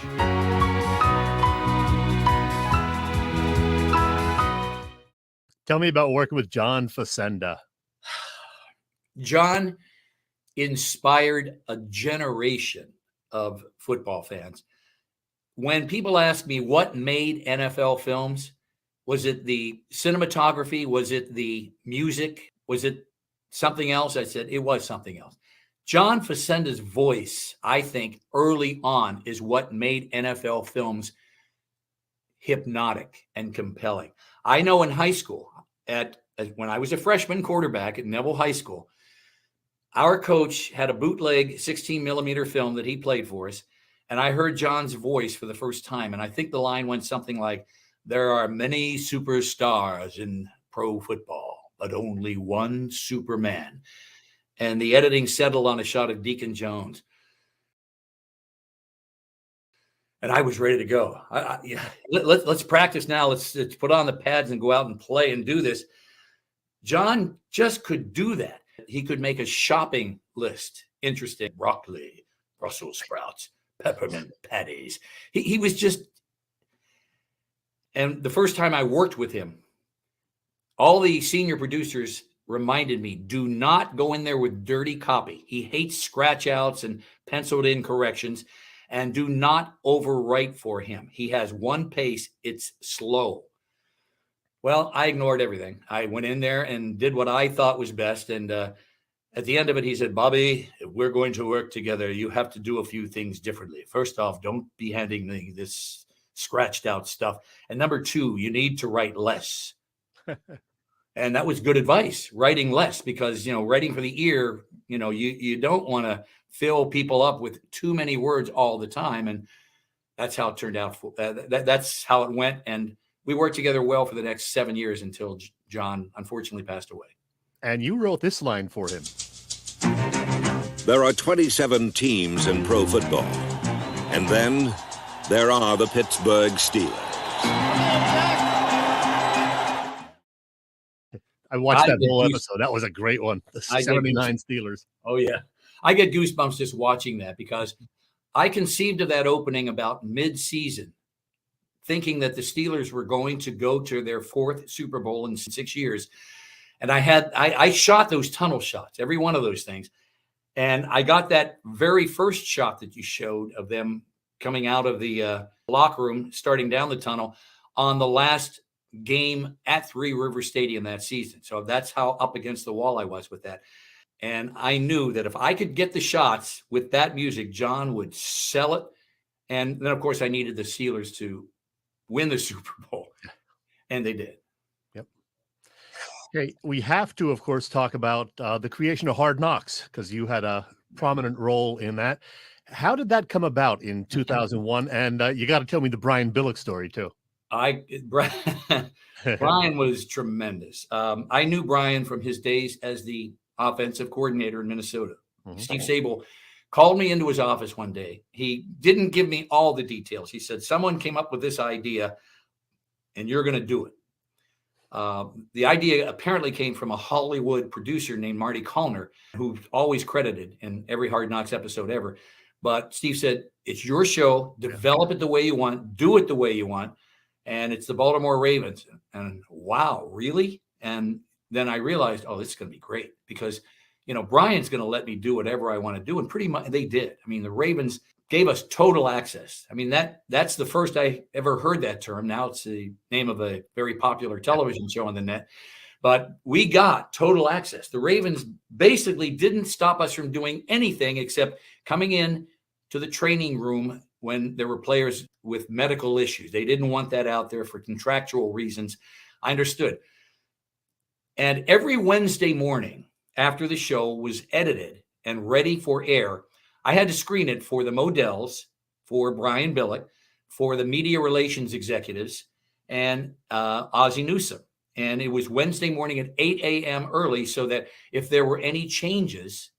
Tell me about working with John Facenda. John inspired a generation of football fans. When people ask me what made NFL films, was it the cinematography? Was it the music? Was it something else? I said it was something else. John Facenda's voice, I think, early on is what made NFL films hypnotic and compelling. I know in high school, when I was a freshman quarterback at Neville High School, our coach had a bootleg 16 millimeter film that he played for us. And I heard John's voice for the first time. And I think the line went something like, there are many superstars in pro football, but only one Superman. And the editing settled on a shot of Deacon Jones. And I was ready to go. Let's practice now. Let's put on the pads and go out and play and do this. John just could do that. He could make a shopping list interesting. Broccoli, Brussels sprouts, peppermint patties. He was just, and the first time I worked with him, all the senior producers reminded me, do not go in there with dirty copy. He hates scratch outs and penciled in corrections, and do not overwrite for him. He has one pace. It's slow. Well, I ignored everything. I went in there and did what I thought was best. And at the end of it, he said, Bobby, if we're going to work together, you have to do a few things differently. First off, don't be handing me this scratched out stuff. And number 2, you need to write less. And that was good advice, writing less, because, writing for the ear, you don't want to fill people up with too many words all the time. And that's how it turned out. That's how it went. And we worked together well for the next 7 years until John unfortunately passed away. And you wrote this line for him. There are 27 teams in pro football. And then there are the Pittsburgh Steelers. I watched that whole episode. That was a great one. The 79 Steelers. Oh, yeah. I get goosebumps just watching that, because I conceived of that opening about mid-season, thinking that the Steelers were going to go to their 4th Super Bowl in 6 years. And I shot those tunnel shots, every one of those things. And I got that very first shot that you showed of them coming out of the locker room, starting down the tunnel on the last game at Three River Stadium that season. So that's how up against the wall I was with that. And I knew that if I could get the shots with that music, John would sell it. And then, of course, I needed the Steelers to win the Super Bowl. And they did. Yep. Okay. We have to, of course, talk about the creation of Hard Knocks, because you had a prominent role in that. How did that come about in 2001? And you got to tell me the Brian Billick story, too. Brian was tremendous. I knew Brian from his days as the offensive coordinator in Minnesota. Mm-hmm. Steve Sable called me into his office one day. He didn't give me all the details. He said, someone came up with this idea and you're going to do it. The idea apparently came from a Hollywood producer named Marty Callner, who's always credited in every Hard Knocks episode ever. But Steve said, it's your show. Develop it the way you want. Do it the way you want. And it's the Baltimore Ravens. And wow, really? And then I realized, oh, this is going to be great because, Brian's going to let me do whatever I want to do. And pretty much they did. I mean, the Ravens gave us total access. I mean, that's the first I ever heard that term. Now it's the name of a very popular television show on the net. But we got total access. The Ravens basically didn't stop us from doing anything except coming in to the training room when there were players with medical issues. They didn't want that out there for contractual reasons. I understood. And every Wednesday morning after the show was edited and ready for air, I had to screen it for the Modells, for Brian Billick, for the media relations executives, and Ozzie Newsome. And it was Wednesday morning at 8 a.m. early so that if there were any changes,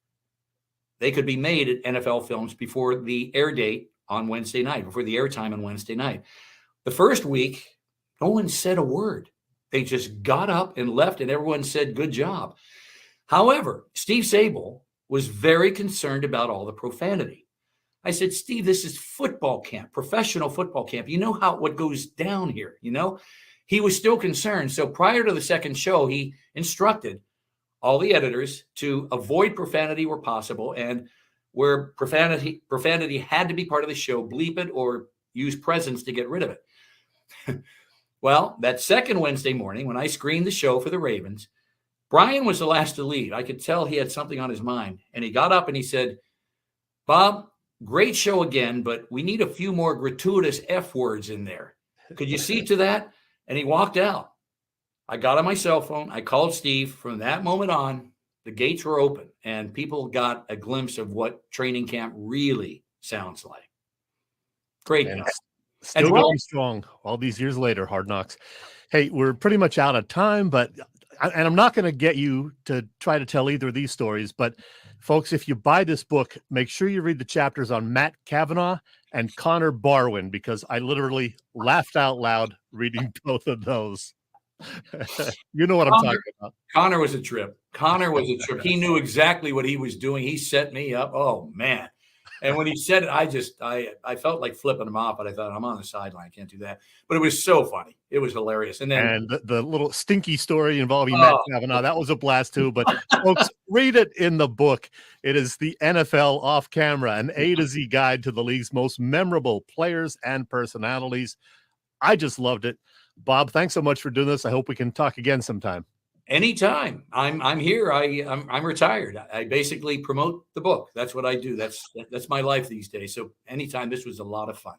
they could be made at NFL Films before the air date on Wednesday night, before the airtime on Wednesday night. The first week, no one said a word. They just got up and left, and everyone said, good job. However, Steve Sable was very concerned about all the profanity. I said, Steve, this is football camp, professional football camp. You know what goes down here, He was still concerned. So prior to the second show, he instructed all the editors to avoid profanity where possible, and where profanity had to be part of the show, bleep it or use presents to get rid of it. Well, that second Wednesday morning, when I screened the show for the Ravens, Brian was the last to leave. I could tell he had something on his mind. And he got up and he said, Bob, great show again, but we need a few more gratuitous F words in there. Could you see to that? And he walked out. I got on my cell phone. I called Steve. From that moment on, the gates were open and people got a glimpse of what training camp really sounds like. Great. And still going strong all these years later, Hard Knocks. Hey, we're pretty much out of time, and I'm not going to get you to try to tell either of these stories, but folks, if you buy this book, make sure you read the chapters on Matt Kavanaugh and Connor Barwin, because I literally laughed out loud reading both of those. You know what I'm talking about. Connor was a trip. He knew exactly what he was doing. He set me up. Oh, man. And when he said it, I felt like flipping him off, but I thought, I'm on the sideline. I can't do that. But it was so funny. It was hilarious. And then the little stinky story involving Matt Kavanaugh, that was a blast too. But folks, read it in the book. It is the NFL Off Camera, an A to Z guide to the league's most memorable players and personalities. I just loved it. Bob, thanks so much for doing this. I hope we can talk again sometime. Anytime. I'm here. I'm retired. I basically promote the book. That's what I do. That's my life these days. So anytime. This was a lot of fun.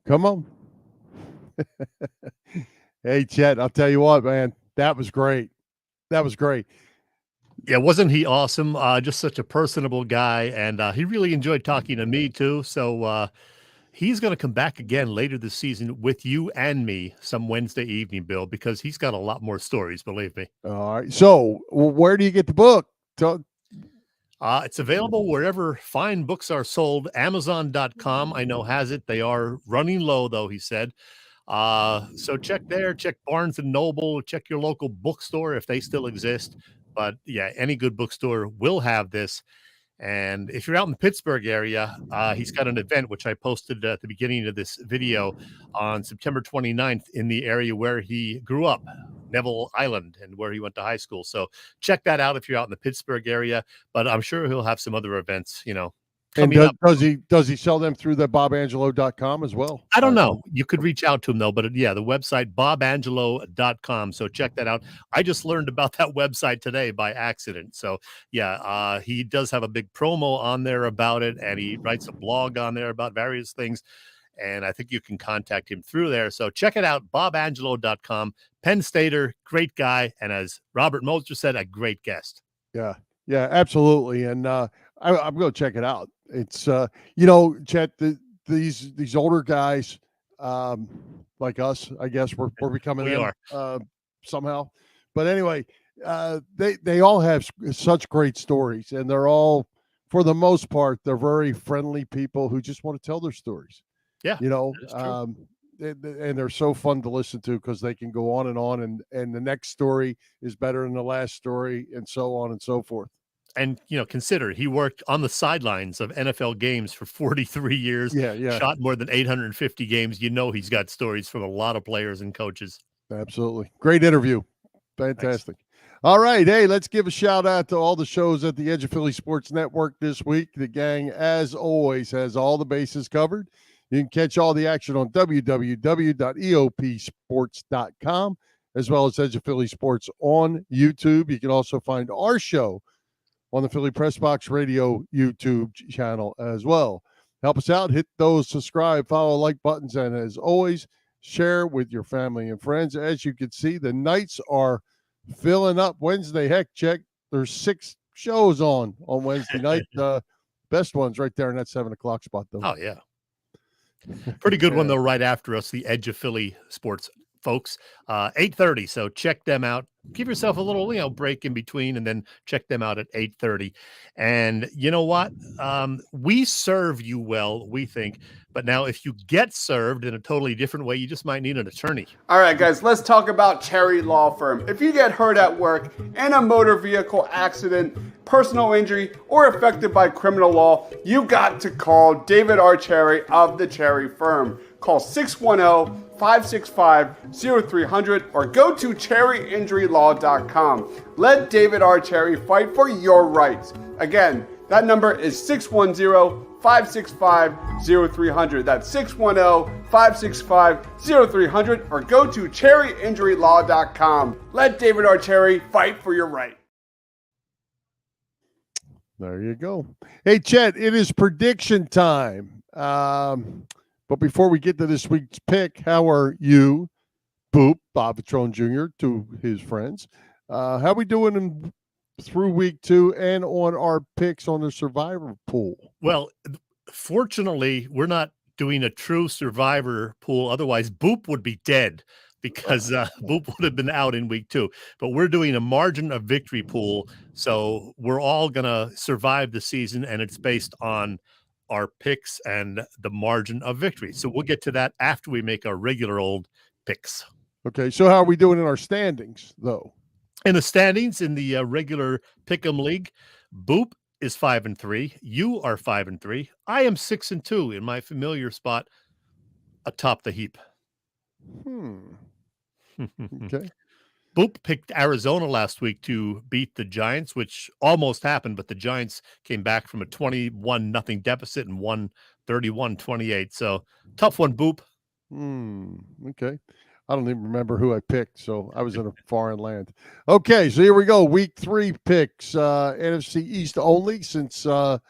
Come on. Hey, Chet, I'll tell you what, man, that was great. That was great. Yeah, wasn't he awesome? Just such a personable guy, and he really enjoyed talking to me too. So he's going to come back again later this season with you and me some Wednesday evening, Bill, because he's got a lot more stories, believe me. All right. So where do you get the book? It's available wherever fine books are sold. Amazon.com, I know, has it. They are running low, though, he said. So check there, check Barnes & Noble, check your local bookstore if they still exist. But yeah, any good bookstore will have this. And if you're out in the Pittsburgh area, he's got an event, which I posted at the beginning of this video, on September 29th in the area where he grew up, Neville Island, and where he went to high school. So check that out if you're out in the Pittsburgh area. But I'm sure he'll have some other events, And does he sell them through the bobangelo.com as well? I don't know. You could reach out to him though, but yeah, the website bobangelo.com. So check that out. I just learned about that website today by accident. So yeah, he does have a big promo on there about it, and he writes a blog on there about various things. And I think you can contact him through there. So check it out, bobangelo.com. Penn Stater, great guy, and as Robert Moser said, a great guest. Yeah, absolutely. And I'm going to check it out. It's Chet, these older guys like us, I guess we're becoming somehow. But anyway, they all have such great stories, and they're all, for the most part, they're very friendly people who just want to tell their stories. Yeah, and they're so fun to listen to because they can go on, and the next story is better than the last story, and so on and so forth. And, consider he worked on the sidelines of NFL games for 43 years, Yeah. shot more than 850 games. He's got stories from a lot of players and coaches. Absolutely. Great interview. Fantastic. Thanks. All right. Hey, let's give a shout out to all the shows at the Edge of Philly Sports Network this week. The gang, as always, has all the bases covered. You can catch all the action on www.eopsports.com, as well as Edge of Philly Sports on YouTube. You can also find our show on the Philly Press Box Radio YouTube channel as well. Help us out. Hit those subscribe, follow, like buttons, and as always, share with your family and friends. As you can see, the nights are filling up. Wednesday, heck, check. There's 6 shows on Wednesday night. Best ones right there in that 7 o'clock spot, though. Oh, yeah. Pretty good one, though, right after us, the Edge of Philly Sports folks, 8:30. So check them out. Give yourself a little, break in between, and then check them out at 8:30. And you know what? We serve you well, we think. But now if you get served in a totally different way, you just might need an attorney. All right, guys, let's talk about Cherry Law Firm. If you get hurt at work in a motor vehicle accident, personal injury, or affected by criminal law, you got to call David R. Cherry of the Cherry Firm. Call 610-565-0300 or go to cherryinjurylaw.com. Let David R. Cherry fight for your rights. Again, that number is 610-565-0300. That's 610-565-0300 or go to cherryinjurylaw.com. Let David R. Cherry fight for your right. There you go. Hey, Chet, it is prediction time. But before we get to this week's pick, how are you, Boop, Bob Patrone Jr., to his friends? How are we doing through week 2 and on our picks on the survivor pool? Well, fortunately, we're not doing a true survivor pool. Otherwise, Boop would be dead because Boop would have been out in week 2. But we're doing a margin of victory pool. So we're all going to survive the season, and it's based on our picks and the margin of victory. So we'll get to that after we make our regular old picks. Okay, so how are we doing in our standings, though? In the standings, in the regular Pick'em League, Boop is 5-3. You are 5-3. I am 6-2 in my familiar spot atop the heap. Okay. Boop picked Arizona last week to beat the Giants, which almost happened, but the Giants came back from a 21-0 deficit and won 31-28. So tough one, Boop. Okay. I don't even remember who I picked, so I was in a foreign land. Okay, so here we go. Week 3 picks, NFC East only, since they're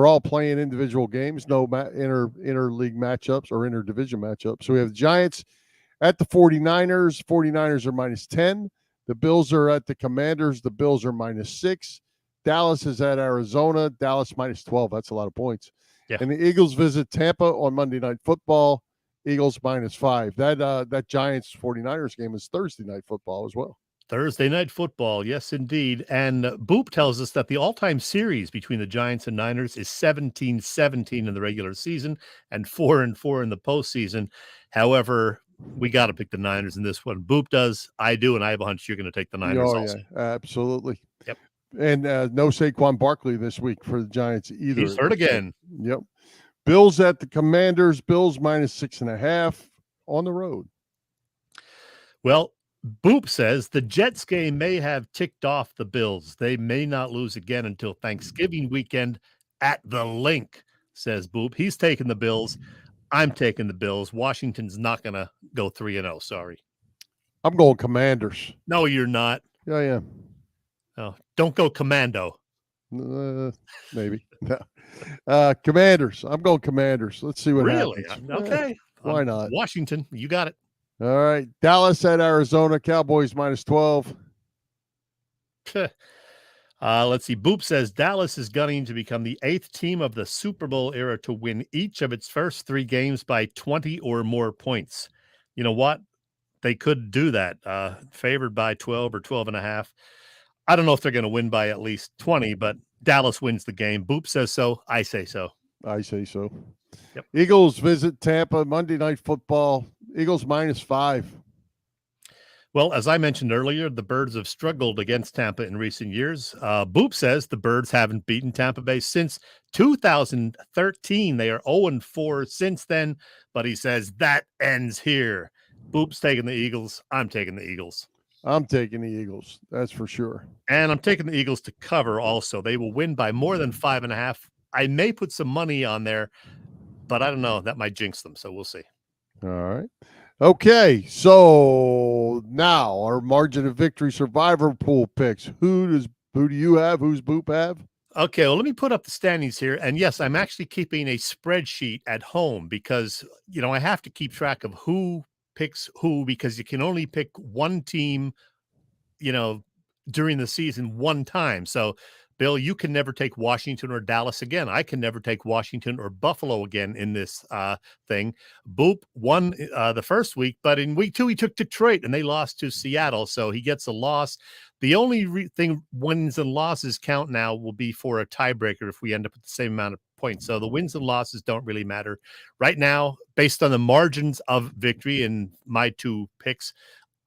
all playing individual games, no inter-league matchups or inter-division matchups. So we have the Giants at the 49ers. 49ers are -10. The Bills are at the Commanders. The Bills are -6. Dallas is at Arizona. Dallas -12. That's a lot of points. Yeah. And the Eagles visit Tampa on Monday Night Football. Eagles -5. That Giants 49ers game is Thursday Night Football as well. Thursday Night Football, yes, indeed. And Boop tells us that the all-time series between the Giants and Niners is 17-17 in the regular season and 4-4 in the postseason. However, we got to pick the Niners in this one. Boop does. I do, and I have a hunch you're going to take the Niners also. Yeah, absolutely. Yep. And no Saquon Barkley this week for the Giants either. He's hurt again. Yep. Bills at the Commanders. Bills -6.5 on the road. Well, Boop says the Jets game may have ticked off the Bills. They may not lose again until Thanksgiving weekend at the Link, says Boop. He's taking the Bills. I'm taking the Bills. Washington's not going to go 3-0. Sorry. I'm going Commanders. No, you're not. Yeah, I am. Oh, don't go commando. Maybe. No. Commanders. I'm going Commanders. Let's see what really? happens. Okay. Why not? Washington. You got it. All right. Dallas at Arizona. Cowboys -12. Let's see. Boop says Dallas is gunning to become the 8th team of the Super Bowl era to win each of its first 3 games by 20 or more points. You know what? They could do that. Favored by 12 or 12.5. I don't know if they're going to win by at least 20, but Dallas wins the game. Boop says so. I say so. I say so. Yep. Eagles visit Tampa Monday Night Football. Eagles -5. Well, as I mentioned earlier, the Birds have struggled against Tampa in recent years. Boop says the Birds haven't beaten Tampa Bay since 2013. They are 0-4 since then, but he says that ends here. Boop's taking the Eagles. I'm taking the Eagles. I'm taking the Eagles. That's for sure. And I'm taking the Eagles to cover also. They will win by more than 5.5. I may put some money on there, but I don't know. That might jinx them, so we'll see. All right. Okay, so now our margin of victory survivor pool picks. Who do you have? Who's Boop have? Okay, well, let me put up the standings here. And yes, I'm actually keeping a spreadsheet at home because, I have to keep track of who picks who because you can only pick one team, during the season one time. So, Bill, you can never take Washington or Dallas again. I can never take Washington or Buffalo again in this thing. Boop won the first week, but in week 2, he took Detroit and they lost to Seattle. So he gets a loss. The only thing wins and losses count now will be for a tiebreaker if we end up with the same amount of points. So the wins and losses don't really matter. Right now, based on the margins of victory in my 2 picks,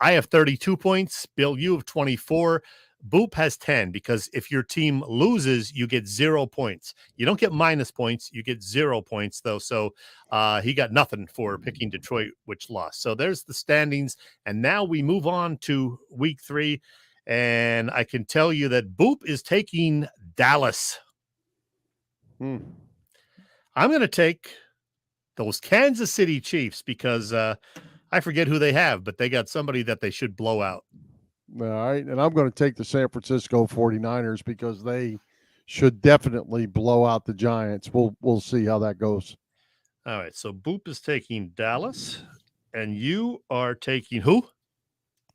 I have 32 points. Bill, you have 24. Boop has 10 because if your team loses, you get 0 points. You don't get minus points. You get 0 points, though. So he got nothing for picking Detroit, which lost. So there's the standings. And now we move on to week 3. And I can tell you that Boop is taking Dallas. I'm going to take those Kansas City Chiefs because I forget who they have, but they got somebody that they should blow out. All right, and I'm going to take the San Francisco 49ers because they should definitely blow out the Giants. We'll see how that goes. All right, so Boop is taking Dallas, and you are taking who?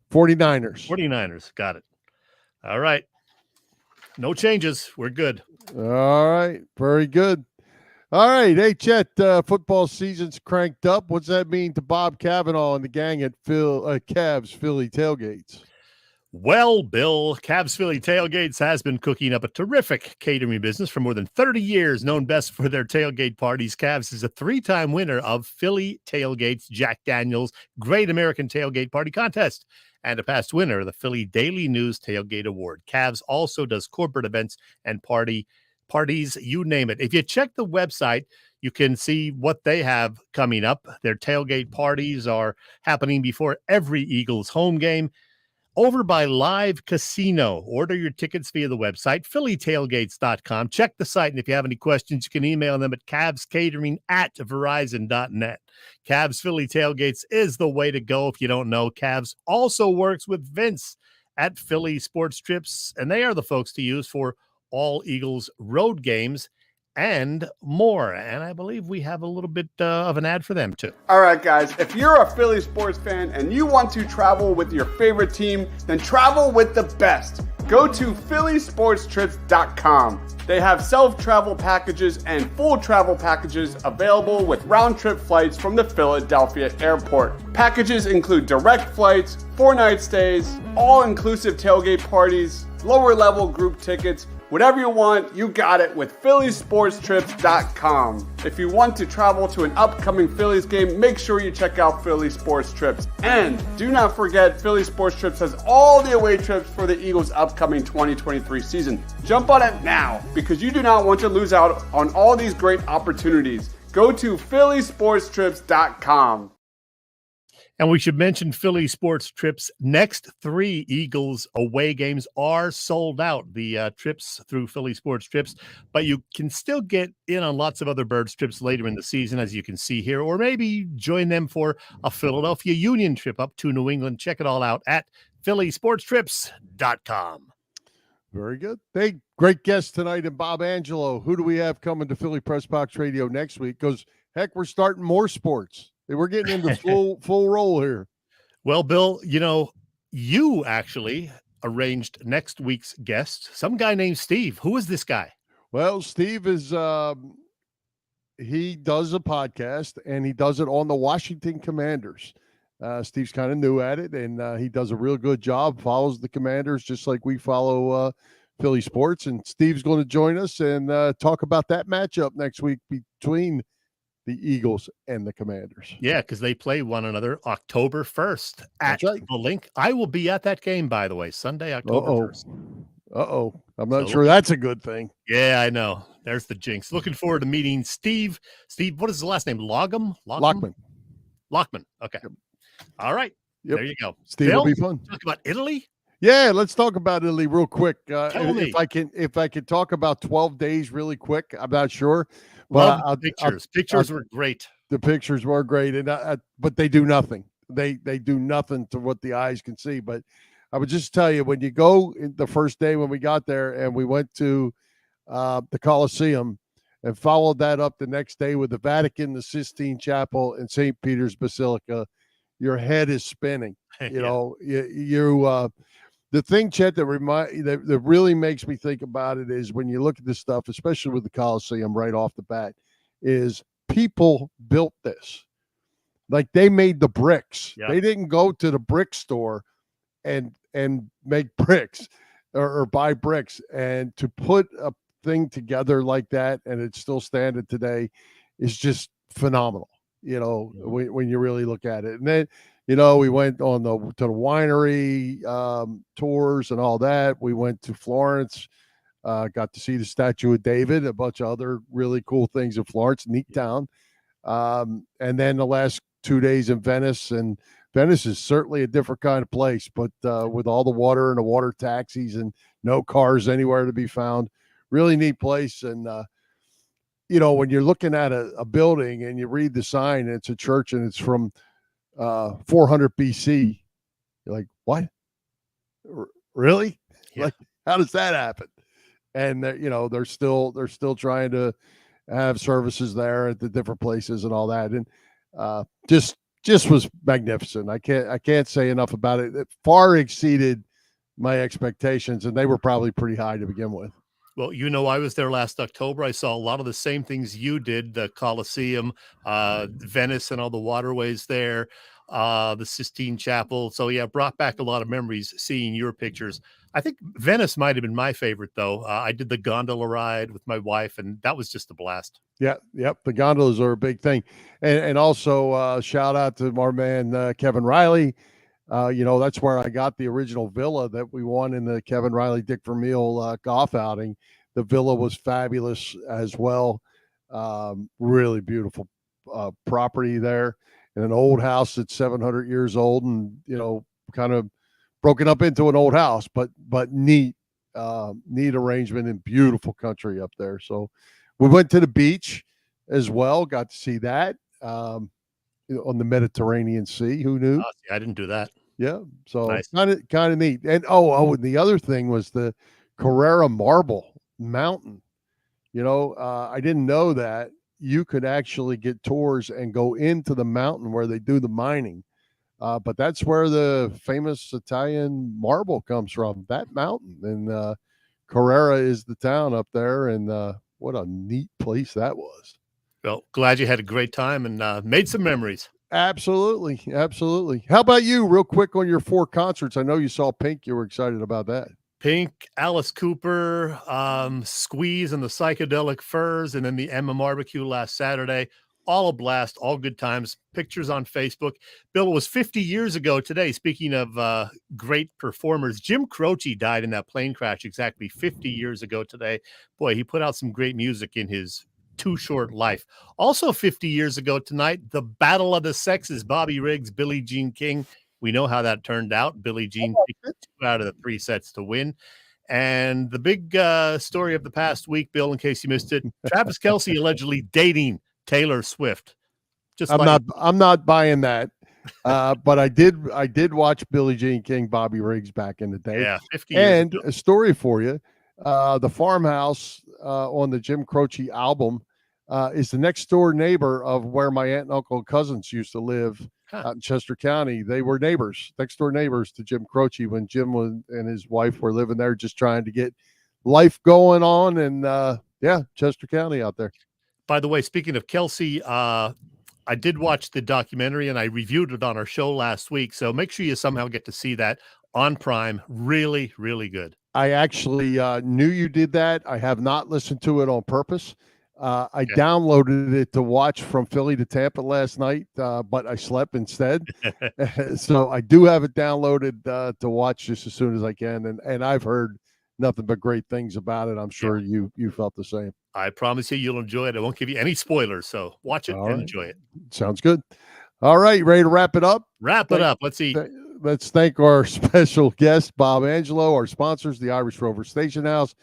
49ers. 49ers, got it. All right. No changes. We're good. All right, very good. All right, hey, Chet, football season's cranked up. What's that mean to Bob Cavanaugh and the gang at Cavs Philly Tailgates? Well, Bill, Cavs Philly Tailgates has been cooking up a terrific catering business for more than 30 years, known best for their tailgate parties. Cavs is a 3-time winner of Philly Tailgates Jack Daniels Great American Tailgate Party Contest and a past winner of the Philly Daily News Tailgate Award. Cavs also does corporate events and parties, you name it. If you check the website, you can see what they have coming up. Their tailgate parties are happening before every Eagles home game. Over by Live Casino. Order your tickets via the website, phillytailgates.com. Check the site, and if you have any questions, you can email them at cavscatering@verizon.net. Cavs Philly Tailgates is the way to go if you don't know. Cavs also works with Vince at Philly Sports Trips, and they are the folks to use for all Eagles road games and more. And I believe we have a little bit of an ad for them too. All right, guys, if you're a Philly sports fan and you want to travel with your favorite team, then travel with the best. Go to phillysportstrips.com. They have self-travel packages and full travel packages available with round-trip flights from the Philadelphia airport. Packages include direct flights, 4-night stays, all-inclusive tailgate parties, lower-level group tickets. Whatever you want, you got it with phillysportstrips.com. If you want to travel to an upcoming Phillies game, make sure you check out Philly Sports Trips. And do not forget, Philly Sports Trips has all the away trips for the Eagles' upcoming 2023 season. Jump on it now because you do not want to lose out on all these great opportunities. Go to phillysportstrips.com. And we should mention Philly Sports Trips' next 3 Eagles away games are sold out, the trips through Philly Sports Trips, but you can still get in on lots of other Birds trips later in the season, as you can see here, or maybe join them for a Philadelphia Union trip up to New England. Check it all out at phillysportstrips.com. Very good. Hey, great guest tonight, and Bob Angelo. Who do we have coming to Philly Press Box Radio next week? Because, heck, we're starting more sports. We're getting into full roll here. Well, Bill, you actually arranged next week's guest, some guy named Steve. Who is this guy? Well, Steve is he does a podcast, and he does it on the Washington Commanders. Steve's kind of new at it, and he does a real good job, follows the Commanders just like we follow Philly sports. And Steve's going to join us and talk about that matchup next week between the Eagles and the Commanders. Yeah, because they play one another October 1st at That's right. the Link. I will be at that game, by the way, Sunday, October 1st. I'm not So sure that's a good thing. Yeah, I know. There's the jinx. Looking forward to meeting Steve. Steve, what is his last name? Lockman. Okay. All right. Yep. There you go. Steve will be fun. Talk about Italy. Yeah, let's talk about Italy real quick. Tell me. If I can talk about 12 days really quick, I'm not sure. But Love the pictures. Pictures were great. The pictures were great, and but they do nothing. They do nothing to what the eyes can see. But I would just tell you, when you go the first day when we got there and we went to the Colosseum and followed that up the next day with the Vatican, the Sistine Chapel, and St. Peter's Basilica, your head is spinning. You know, the thing, Chet, that really makes me think about it is when you look at this stuff, especially with the Colosseum right off the bat, is people built this. Like they made the bricks. Yeah. They didn't go to the brick store and make bricks or buy bricks. And to put a thing together like that and it's still standing today is just phenomenal. You know, when you really look at it. And then, you know, we went to the winery tours and all that. We went to Florence, got to see the Statue of David, a bunch of other really cool things in Florence, neat town. And then the last 2 days in Venice, and Venice is certainly a different kind of place, but with all the water and the water taxis and no cars anywhere to be found, really neat place. And, you know, when you're looking at a building and you read the sign, and it's a church and it's from 400 BC. You're like, what? Really? Yeah. Like, how does that happen? And you know, they're still trying to have services there at the different places and all that. And just was magnificent. I can't say enough about it. It far exceeded my expectations, and they were probably pretty high to begin with. Well, you know, I was there last October. I saw a lot of the same things you did, the Colosseum, Venice and all the waterways there, the Sistine Chapel. So, yeah, brought back a lot of memories seeing your pictures. I think Venice might have been my favorite, though. I did the gondola ride with my wife, and that was just a blast. Yeah, yep. The gondolas are a big thing. And also shout out to our man, Kevin Riley. You know, that's where I got the original villa that we won in the Kevin Riley Dick Vermeil golf outing. The villa was fabulous as well. Really beautiful property there, in an old house that's 700 years old, and you know, kind of broken up into an old house, but neat arrangement and beautiful country up there. So we went to the beach as well. Got to see that. On the Mediterranean Sea. Who knew? I didn't do that. Yeah. So Nice. kind of neat. And and the other thing was the Carrara Marble Mountain. You know, I didn't know that you could actually get tours and go into the mountain where they do the mining. But that's where the famous Italian marble comes from, that mountain. And Carrara is the town up there. And what a neat place that was. Well, glad you had a great time and made some memories. Absolutely. Absolutely. How about you, real quick, on your 4 concerts? I know you saw Pink. You were excited about that. Pink, Alice Cooper, Squeeze and the Psychedelic Furs, and then the Emma Barbecue last Saturday. All a blast, all good times. Pictures on Facebook. Bill, it was 50 years ago today. Speaking of great performers, Jim Croce died in that plane crash exactly 50 years ago today. Boy, he put out some great music in his too short life. Also 50 years ago tonight, the Battle of the Sexes, Bobby Riggs, Billie Jean King. We know how that turned out. Billie Jean picked 2 out of the 3 sets to win. And the big story of the past week, Bill, in case you missed it, Travis Kelce allegedly dating Taylor Swift. I'm not buying that. But I did watch Billie Jean King, Bobby Riggs back in the day. Yeah, 50 years and ago. A story for you. The farmhouse on the Jim Croce album is the next door neighbor of where my aunt and uncle and cousins used to live out in Chester County. They were neighbors, next door neighbors to Jim Croce when Jim and his wife were living there, just trying to get life going on. And Chester County out there. By the way, speaking of Kelce, I did watch the documentary and I reviewed it on our show last week. So make sure you somehow get to see that on Prime. Really, really good. I actually knew you did that. I have not listened to it on purpose. I downloaded it to watch from Philly to Tampa last night, but I slept instead. So I do have it downloaded to watch just as soon as I can. And I've heard nothing but great things about it. I'm sure you felt the same. I promise you'll enjoy it. I won't give you any spoilers, so watch it and enjoy it. Sounds good. All right, ready to wrap it up? Wrap it up. Let's see. Let's thank our special guest, Bob Angelo, our sponsors, the Irish Rover Station House,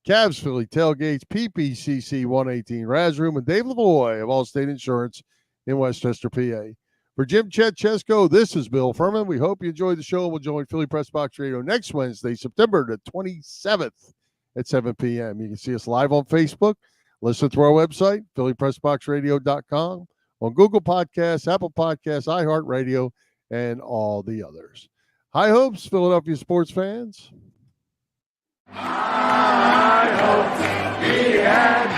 Cavs Philly Tailgates, PPCC 118 Raz Room, and Dave Lavoie of Allstate Insurance in Westchester, PA. For Jim Chet Chesko, this is Bill Furman. We hope you enjoyed the show. We'll join Philly Press Box Radio next Wednesday, September the 27th at 7 p.m. You can see us live on Facebook. Listen to our website, phillypressboxradio.com, on Google Podcasts, Apple Podcasts, iHeartRadio, and all the others. High hopes, Philadelphia sports fans. I hope he had